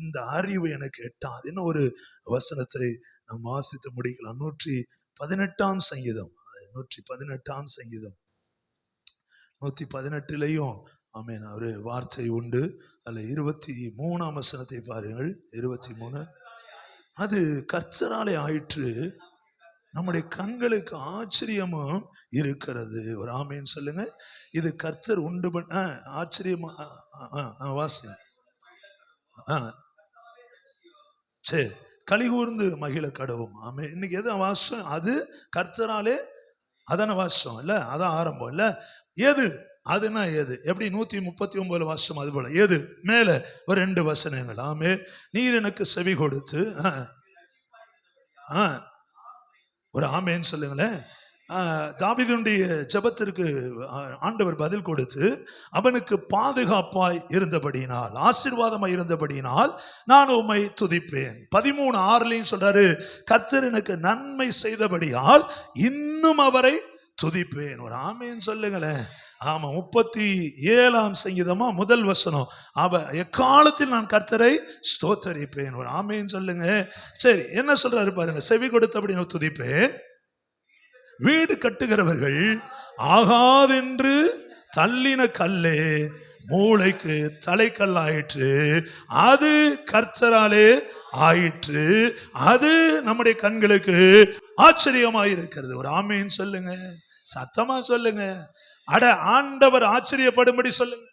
இந்த அறிவு எனக்கு எட்டாது. இன்னும் ஒரு வசனத்தை நாம் வாசித்து முடிக்கலாம். 118 சங்கீதம், 118 சங்கீதம் 118 ஆமென் ஒரு வார்த்தை உண்டு. அதுல 23 வசனத்தை பாருங்கள். 23, அது கர்த்தராலே ஆயிற்று, நம்முடைய கண்களுக்கு ஆச்சரியமும் இருக்கிறது. ஒரு ஆமென் சொல்லுங்க. இது கர்த்தர் உண்டு ஆச்சரியமா வாசி. சரி, கலிகூர்ந்து மகிழ கடவும். ஆமே. இன்னைக்கு எது வாசம்? அது கர்த்தராலே, அதான வாசம் இல்ல, அதான் ஆரம்பம் இல்ல. எது அதுனா எது? எப்படி 139 வருஷம் அது போல எது மேல ஒரு 2 வசனங்கள். ஆமே. நீர் எனக்கு செவி கொடுத்து ஒரு ஆமேன்னு சொல்லுங்களேன். தாவீதுடைய ஜெபத்திற்கு ஆண்டவர் பதில் கொடுத்து அவனுக்கு பாதுகாப்பாய் இருந்தபடியினால், ஆசீர்வாதமாய் இருந்தபடியினால் நான் உம்மை துதிப்பேன். 13:6 சொல்றாரு, கர்த்தர் எனக்கு நன்மை செய்தபடியால் இன்னும் அவரை துதிப்பேன். ஒரு ஆமேன்னு சொல்லுங்களேன். ஆமா. 37 சங்கீதமா முதல் வசனம், எக்காலத்தில் நான் கர்த்தரை ஸ்தோத்தரிப்பேன். ஒரு ஆமேன்னு சொல்லுங்க. சரி, என்ன சொல்றாரு பாருங்க. செவி கொடுத்தபடி நான் துதிப்பேன். வீடு கட்டுகிறவர்கள் ஆகாதென்று தள்ளின கல்லே மூளைக்கு தலைக்கல்லாயிற்று, அது கர்த்தராலே ஆயிற்று, அது நம்முடைய கண்களுக்கு ஆச்சரியமாயிருக்கிறது. ஒரு ஆமேன்னு சொல்லுங்க. சத்தமா சொல்லுங்க. அட, ஆண்டவர் ஆச்சரியப்படும்படி சொல்லுங்க.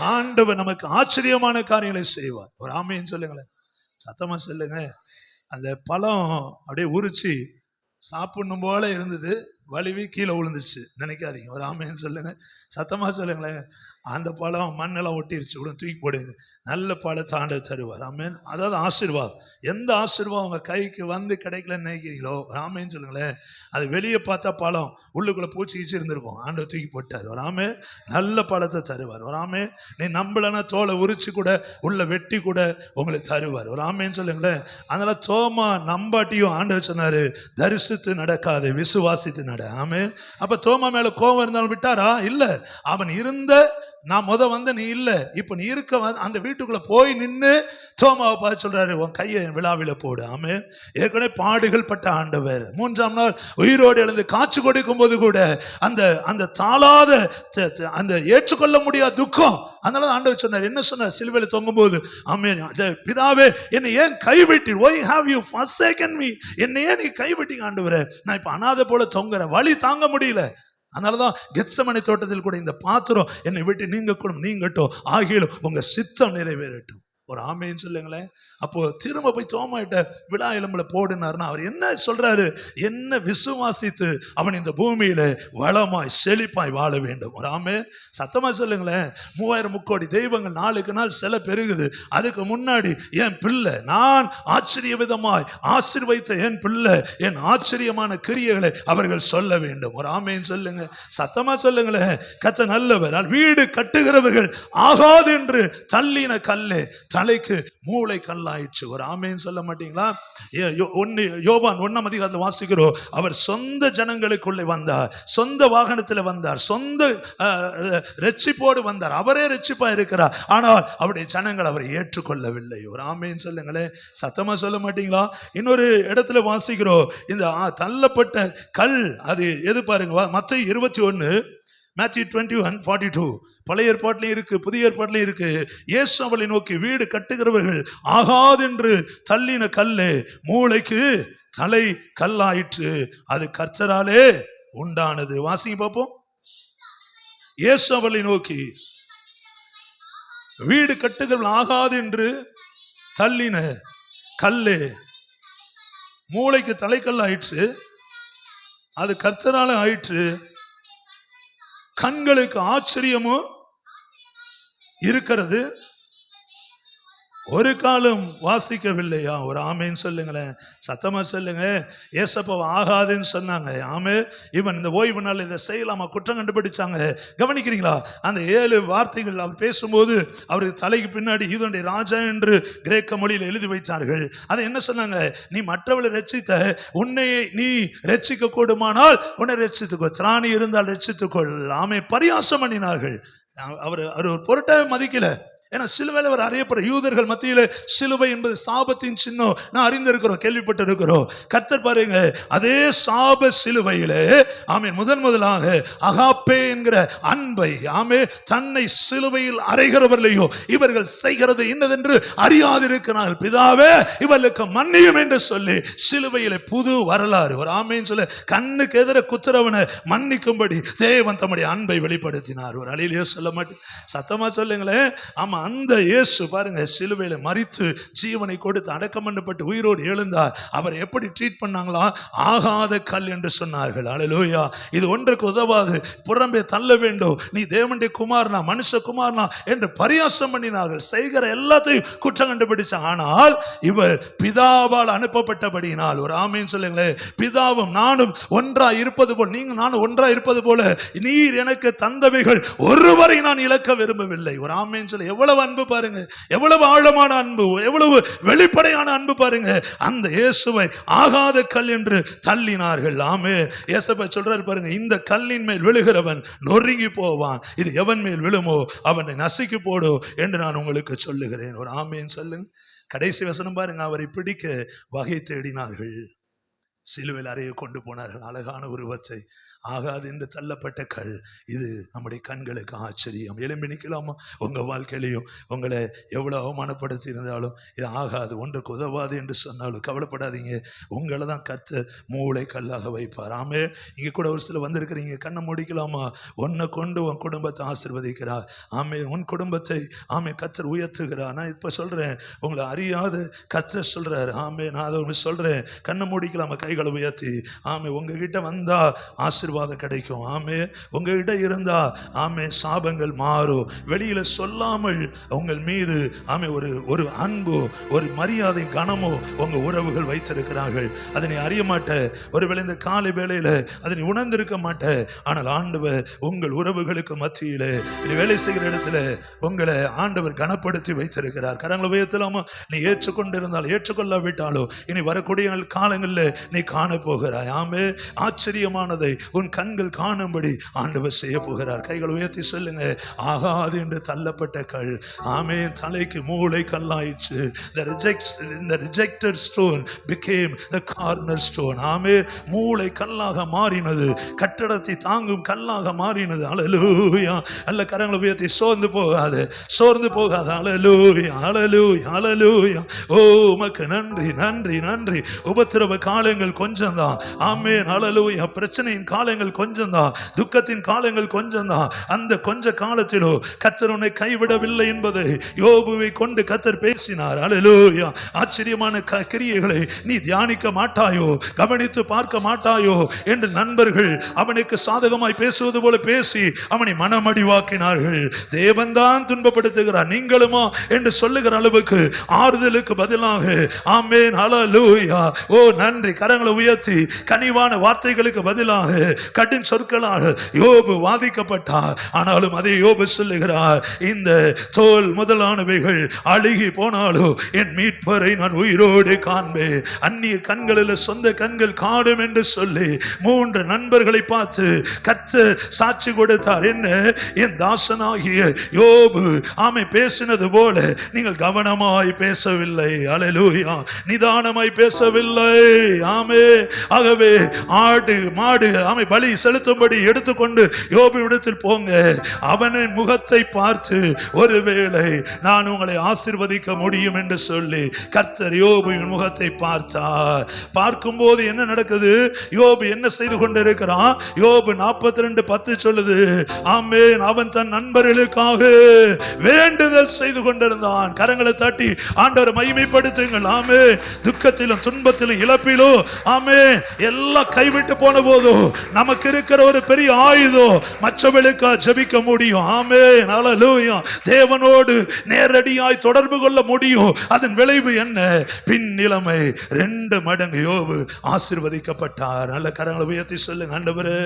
ஆண்டவர் நமக்கு ஆச்சரியமான காரியங்களை செய்வார். ஒரு ஆமேன்னு சொல்லுங்களேன். சத்தமா சொல்லுங்க. அந்த பழம் அப்படியே உரிச்சு சாப்பிடணும் போல இருந்தது, வலிவி கீழே விழுந்துச்சு நினைக்காதீங்க. ஒரு ஆமேன்னு சொல்லுங்க. சத்தமா சொல்லுங்களேன். அந்த பழம் மண்ணெல்லாம் ஒட்டிருச்சு கூட தூக்கி போடுங்க, நல்ல பழத்தை ஆண்டவர் தருவார். ஆமென். அதாவது ஆசீர்வாதம். எந்த ஆசீர்வாதம் உங்க கைக்கு வந்து கிடைக்கலன்னு நினைக்கிறீங்களோ, ஆமென் சொல்லுங்களேன். அது வெளியே பார்த்தா பழம், உள்ளுக்குள்ள பூச்சி கீச்சி இருந்திருக்கும், ஆண்டவர் தூக்கி போட்டார். வராமே நல்ல பழத்தை தருவார். வராமே நீ நம்பலன்னா தோலை உரிச்சு கூட உள்ள வெட்டி கூட உங்களுக்கு தருவார். ஒரு ஆமேன்னு சொல்லுங்களேன். அதனால தோமா நம்பாட்டியும் ஆண்டவர் சொன்னாரு, தரிசித்து நடக்காது, விசுவாசித்து நட. ஆமே. அப்ப தோமா மேல கோபம் இருந்தாலும் விட்டாரா? இல்ல. அவன் இருந்த, நான் வந்த நீ இல்ல, இப்ப நீ இருக்க அந்த வீட்டுக்குள்ள போய் நின்று தோமாவை பார்த்து சொல்றாரு, உன் கையை விழாவில போடு. ஆமென். ஏற்கனவே பாடுகள் பட்ட ஆண்டவர் 3ஆம் நாள் உயிரோடு எழுந்து காட்சி கொடுக்கும் போது கூட அந்த அந்த தாளாத அந்த ஏற்றுக்கொள்ள முடியாத துக்கம், அதனால ஆண்டவர் சொன்னார், என்ன சொன்னார் சிலுவையில் தொங்கும் போது, ஆமென், பிதாவே என்னை ஏன் கைவிட்டீர்? why have you forsaken me? என்னை ஏன் நீ கைவிட்டீங்க ஆண்டவரே? நான் இப்ப அனாதை போல தொங்குற, வலி தாங்க முடியல. அதனாலதான் கெத்சமனே தோட்டத்தில் கூட இந்த பாத்திரம் என்னை விட்டு நீங்கட்டும், ஆகிலும் உங்க சித்தம் நிறைவேறட்டும். ஒரு ஆமேன்னு சொல்லுங்களேன். அப்போ திரும்ப போய் தோமாயிட்ட விழா எலும்புல போடுனாருன்னா அவர் என்ன சொல்றாரு? என்ன விசுவாசித்து அவன் இந்த பூமியில வளமாய் செழிப்பாய் வாழ வேண்டும். ஒரு ஆமே சத்தமா சொல்லுங்களேன். 3000 முக்கோடி தெய்வங்கள் நாளுக்கு நாள் சில பெருகுது. அதுக்கு முன்னாடி என் பிள்ளை, நான் ஆச்சரிய விதமாய் ஆசீர்வதித்த என் பிள்ளை என் ஆச்சரியமான கிரியைகளை அவர்கள் சொல்ல வேண்டும். ஒரு ஆமேன்னு சொல்லுங்க, சத்தமா சொல்லுங்களேன். கர்த்தர் நல்லவர். வீடு கட்டுகிறவர்கள் ஆகாது என்று தள்ளின கல்லே தலைக்கு மூளை கல்லாயிற்று. ஒரு ஆமேன்னு சொல்ல மாட்டீங்களா? யோவான் 1ஆம் அதிகாரத்தில் வாசிக்கிறோம், அவர் சொந்த ஜனங்களுக்குள்ளே வந்தார், சொந்த வாகனத்தில் வந்தார், சொந்த ரட்சிப்போடு வந்தார், அவரே ரட்சிப்பா இருக்கிறார். ஆனால் அவருடைய ஜனங்கள் அவரை ஏற்றுக்கொள்ளவில்லை. ஒரு ஆமேன்னு சொல்லுங்களேன். சத்தமா சொல்ல மாட்டீங்களா? இன்னொரு இடத்துல வாசிக்கிறோம், இந்த தள்ளப்பட்ட கல், அது எது பாருங்க, மத்தேயு 21, Matthew 21:42. பழைய ஏற்பாட்டிலையும் இருக்கு, புதிய ஏற்பாட்டிலையும் இருக்கு. இயேசு அவளை நோக்கி, வீடு கட்டுகிறவர்கள் ஆகாது என்று தள்ளின கல்லே மூளைக்கு தலை கல்லாயிற்று, அது கர்த்தராலே உண்டானது. வாசிங்க பார்ப்போம். இயேசு அவளை நோக்கி, வீடு கட்டுகிறவர்கள் ஆகாது என்று தள்ளின கல்லே மூளைக்கு தலைக்கல்லாயிற்று, அது கர்த்தராலே ஆயிற்று, கண்களுக்கு ஆச்சரியமும் இருக்கிறது, ஒரு காலம் வாசிக்கவில்லையா? ஒரு ஆமேன்னு சொல்லுங்களேன். சத்தமா சொல்லுங்க. ஏசப்பா ஆகாதுன்னு சொன்னாங்க. ஆமே. இவன் இந்த ஓய்வு நாள் இதை செய்யலாமா குற்றம் கண்டுபிடிச்சாங்க. கவனிக்கிறீங்களா? அந்த 7 வார்த்தைகள் அவர் பேசும்போது அவருக்கு தலைக்கு பின்னாடி இதனுடைய ராஜா என்று கிரேக்க மொழியில் எழுதி வைத்தார்கள். அதை என்ன சொன்னாங்க? நீ மற்றவளை ரட்சித்த, உன்னை நீ ரட்சிக்க கூடுமானால் உன்னை ரட்சித்துக்கோ, திராணி இருந்தால் ரட்சித்துக்கொள். ஆமே. பரியாசம் பண்ணினார்கள். அவர் ஒரு பொருட்டாக மதிக்கல. ஏன்னா சிலுவையில் அவர் அறியப்படுற யூதர்கள் மத்தியில சிலுவை என்பது சாபத்தின் சின்னம். நான் அறிந்திருக்கிறோம், கேள்விப்பட்டு இருக்கிறோம். கர்த்தர் பாருங்க, அதே சாப சிலுவையிலே ஆமே முதலாக அகாப்பே என்கிற அன்பை, ஆமே, தன்னை சிலுவையில் அறைகிறவர்களையோ இவர்கள் செய்கிறது இன்னதென்று அறியாதிருக்கிறார்கள், பிதாவே இவர்களுக்கு மன்னியும் என்று சொல்லி சிலுவையிலே புது வரலாறு. ஒரு ஆமேன்னு சொல்ல, கண்ணுக்கு எதிர குத்துறவனை மன்னிக்கும்படி தேவன் தம்முடைய அன்பை வெளிப்படுத்தினார். ஒரு அழியிலேயே சொல்ல மாட்டேன். சத்தமா சொல்லுங்களேன். ஆமா, அந்த இயேசு பாருங்க சிலுவையில மரித்து ஜீவனை கொடுத்து அடக்கம் பண்ணப்பட்டு உயிரோடு எழுந்தார். அவர் எப்படி ட்ரீட் பண்ணாங்களா? ஆகாத கல் என்று சொன்னார்கள். அல்லேலூயா. இது ஒன்றுக்கு உதவாது, புறம்பே தள்ள வேண்டும், நீ தேவனுடைய குமாரனா, மனுஷ குமாரனா என்று பரியாசம் பண்ணினார்கள். செய்கிற எல்லாத்தையும் குற்றம் கண்டுபிடிச்சாங்க. ஆனால் இவர் பிதாவால் அனுப்பப்பட்டபடியினால், ஒரு ஆமேன்னு சொல்லுங்களேன், பிதாவும் நானும் ஒன்றாய் இருப்பது போல், நீங்க நானும் ஒன்றாய் இருப்பது போல நீர் எனக்கு தந்தவைகள் ஒருவரை நான் இழக்க விரும்பவில்லை. ஒரு ஆமேன்னு சொல்ல, எவ்வளவு அன்பு பாருங்க, எவ்வளவு ஆழமான அன்பு, எவ்வளவு வெளிப்படையான அன்பு பாருங்க. அந்த இயேசுவை ஆகாத கல் என்று தள்ளினார்கள். ஆமே. இயேசுவை சொல்றாரு பாருங்க, இந்த கல்லின் மேல் விழுகிறவன் நொறுங்கி போவான், இது எவன் மேல் விழுமோ அவனை நசுக்கி போடு என்று நான் உங்களுக்கு சொல்லுகிறேன். ஒரு ஆமேன்னு சொல்லுங்க. கடைசி வசனம் பாருங்க, அவரை பிடிக்க வகை தேடினார்கள், சிலுவையில் அறைய கொண்டு போனார்கள். அழகான உருவத்தை, ஆகாது என்று தள்ளப்பட்ட கல், இது நம்முடைய கண்களுக்கு ஆச்சரியம். எழும்பி நிற்கலாமா? உங்க வாழ்க்கையிலையும் உங்களை எவ்வளவு அவமானப்படுத்தி இருந்தாலும், இது ஆகாது, ஒன்றுக்கு உதவாது என்று சொன்னாலும் கவலைப்படாதீங்க. உங்களை தான் கர்த்தர் மூளை கல்லாக வைப்பார். ஆமே. இங்க கூட ஒரு சில வந்திருக்கிறீங்க, கண்ணை முடிக்கலாமா? உன்னை கொண்டு உன் குடும்பத்தை ஆசீர்வதிக்கிறார். ஆமே. உன் குடும்பத்தை ஆமே கர்த்தர் உயர்த்துகிறார். நான் இப்ப சொல்றேன், உங்களை அறியாத கர்த்தர் சொல்றாரு. ஆமே. நான் அதை சொல்றேன், கண்ணை முடிக்கலாமா? கைகளை உயர்த்தி. ஆமே. உங்ககிட்ட வந்தா ஆசீர்வாதம் ஆசீர்வாதம் கிடைக்கும். ஆமே. உங்ககிட்ட இருந்தா ஆமே சாபங்கள் மாறும். வெளியில சொல்லாமல் உங்கள் மீது ஆமே ஒரு அன்போ ஒரு மரியாதை கனமோ உங்க உறவுகள் வைத்திருக்கிறார்கள். அதனை அறிய மாட்ட, ஒருவேளை இந்த காலை வேளையில அதனை உணர்ந்திருக்க மாட்ட. ஆனால் ஆண்டவர் உங்கள் உறவுகளுக்கு மத்தியில வேலை செய்கிற இடத்துல உங்களை ஆண்டவர் கனப்படுத்தி வைத்திருக்கிறார். கரங்களை உயர்த்தலாமா? நீ ஏற்றுக்கொண்டிருந்தால் ஏற்றுக்கொள்ளாவிட்டாலோ இனி வரக்கூடிய காலங்களில் நீ காண போகிறாய். ஆமே. ஆச்சரியமானதை உன் கண்கள் காணும்படி ஆண்டவர் செய்ய போகிறார். கைகள் உயர்த்தி சொல்லுங்க, ஆகாது என்று தள்ளப்பட்ட கல் ஆமே தலைக்கு மூளை கல்லாயிற்று. The rejected stone became the cornerstone. ஆமே. மூளை கல்லாக மாறினது, கட்டடத்தை தாங்கும் கல்லாக மாறினது. அல்லேலூயா. அல்ல கரங்களை உயர்த்தி சோர்ந்து போகாது, சோர்ந்து போகாது. அல்லேலூயா, அல்லேலூயா, அல்லேலூயா. ஓ உமக்கு நன்றி, நன்றி, நன்றி. உபத்திரவ காலங்கள் கொஞ்சம் தான். ஆமென். அல்லேலூயா. பிரச்சனையின் காலங்கள் கொஞ்சம் தான், துக்கத்தின் காலங்கள் கொஞ்சம் தான். அந்த கொஞ்ச காலத்திலோ கர்த்தர் உன்னை கைவிடவில்லை என்பதை யோபுவை கொண்டு கர்த்தர் பேசினார். அல்லேலூயா. ஆச்சரியமான கிரியைகளை நீ தியானிக்க மாட்டாயோ, கவனித்து பார்க்க மாட்டாயோ என்று நண்பர்கள் அவனுக்கு சாதகமாய் பேசுவது போல பேசி அவனை மனமடிவாக்கினார்கள். தேவன்தான் துன்பப்படுத்துகிறார், நீங்களுமா என்று சொல்லுகிற அளவுக்கு ஆறுதலுக்கு பதிலாக ஆமென். அல்லேலூயா. ஓ நன்றி. கரங்களை உயர்த்தி கனிவான வார்த்தைகளுக்கு பதிலாக கடும் சொற்களால் யோபு வாதிக்கப்பட்டார். ஆனாலும் அதே யோபு சொல்லுகிறார், இந்த தோல் முதலானவைகள் அழுகி போனாலோ என் மீட்பரை நான் உயிரோடு காண்பேன். அந்நிய கண்களில் சொந்த கண்கள் காடும் என்று சொல்லி 3 நண்பர்களை பார்த்து கர்த்தர் சாட்சி கொடுத்தார். என்ன? என் தாசனாகிய யோபு ஆமை பேசினது போல நீங்கள் கவனமாய் பேசவில்லை. அல்லேலூயா. நிதானமாய் பேசவில்லை. ஆமே. ஆகவே ஆடு மாடு ஆமை பலி செலுத்தும்படி எடுத்துக்கொண்டு யோபுவிடத்தில் போங்க. அவனின் முகத்தை பார்த்து ஒருவேளை நான் உங்களை ஆசீர்வதிக்க முடியும் என்று சொல்லி கர்த்தர் யோபுவின் முகத்தை பார்த்தார். பார்க்கும்போது என்ன நடக்குது? யோபு என்ன செய்து கொண்டிருக்கிறான்? யோபு 42:10 சொல்லுது, ஆமென். அவன் தன் நண்பர்களுக்காக வேண்டுதல் செய்து கொண்டிருந்தான். கரங்களை தட்டி ஆண்டவரை மகிமைப்படுத்துங்கள். ஆமே. துக்கத்திலும் துன்பத்திலும் இழப்பிலும் ஆமே எல்லாம் கைவிட்டு போன போதும் நமக்கு இருக்கிற ஒரு பெரிய ஆயுதம் மற்றவர்களுக்கு ஜெபிக்க முடியும். ஆமே. அல்லேலூயா. தேவனோடு நேரடியாய் தொடர்பு கொள்ள முடியும். அதன் விளைவு என்ன? பின் நிலைமை 2 மடங்கு யோபு ஆசீர்வதிக்கப்பட்டார். நல்ல கரங்களை உயர்த்தி சொல்லுங்க, ஆண்டவரே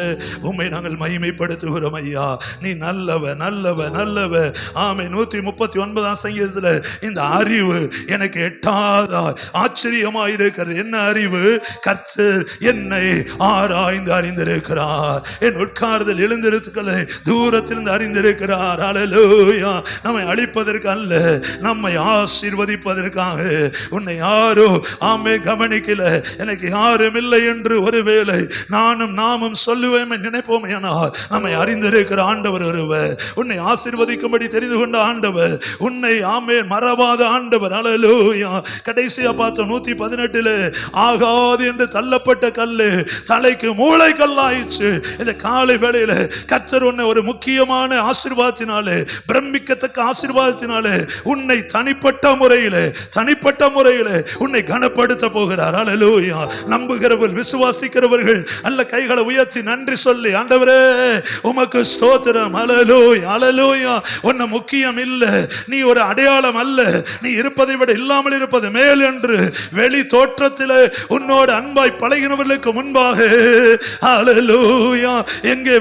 உம்மை நாங்கள் மகிமைப்படுத்துகிறோம் ஐயா. நீ நல்லவ, நல்லவ, நல்லவ. ஆமே. 139 சங்கீதத்தில் இந்த அறிவு எனக்கு எட்டாதா ஆச்சரியமாயிருக்கிறது. என்ன அறிவு? கர்த்தர் என்னை ஆராய்ந்து அறிந்திருக்கிறார். என் உட்கார்தல் எழுந்திருக்களை தூரத்திலிருந்து அறிந்திருக்கிறார். அல்லேலூயா. நம்மை அழிப்பதற்கு அல்ல, நம்மை ஆசீர்வதிப்பதற்காக. உன்னை யாரோ ஆமே கவனிக்கல, எனக்கு யாரும் இல்லை என்று ஒருவேளை நாமும் சொல்லுவேன் நினைப்போம். ஆனால் நம்மை அறிந்திருக்கிற ஆண்டவர் ஒருவர், உன்னை ஆசீர்வதிக்கும்படி தெரிந்து கொண்ட ஆண்டவர், உன்னை ஆமே மறவாத ஆண்டவர். அல்லேலூயா. கடைசியா பார்த்தோம் 118 ஆகாது என்று தள்ளப்பட்ட கல்லு தலைக்கு மூளை கல்லாயிற்று. இந்த காலை வேளையில கர்த்தர் உன்னை ஒரு முக்கியமான ஆசீர்வாதத்தினாலே, பிரமிக்கத்தக்க ஆசீர்வாதத்தினாலே உன்னை தனிப்பட்ட முறையிலே உன்னை கனப்படுத்த போகிறார். அல்லேலூயா. நம்புகிறவர்கள், விசுவாசிக்கிறவர்கள் அல்ல கைகளை உயர்த்தி நன்றி சொல்லி, ஆண்டவரே உமக்கு ஸ்தோத்திரம். அல்லேலூயா, அல்லேலூயா. உன்னை முக்கியம் இல்ல, நீ ஒரு அடையாளம் அல்ல, நீ இருப்பதை விட இல்லாமல் இருப்பது மேல் என்று வெளி தோற்றத்தில் உன்னோடு அன்பாய் பழகினவர்களுக்கு முன்பாக அல்லேலூயா எங்கே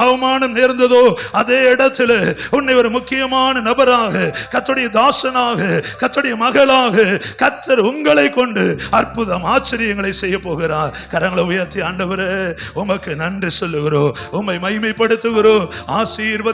அவமானம் நேர்ந்ததோ அதே இடத்துல உன்னை ஒரு முக்கியமான நபராக, கர்த்தருடைய தாசனாக, கர்த்தருடைய மகளாக கர்த்தர் உங்களை கொண்டு அற்புதம் ஆச்சரியங்களை செய்ய போகிறார். கரங்களை உயர்த்தி ஆண்டவரே உமக்கு நன்றி சொல்லுகிறோம், உம்மை மகிமைப்படுத்துகிறோம். ஆசீர்வதி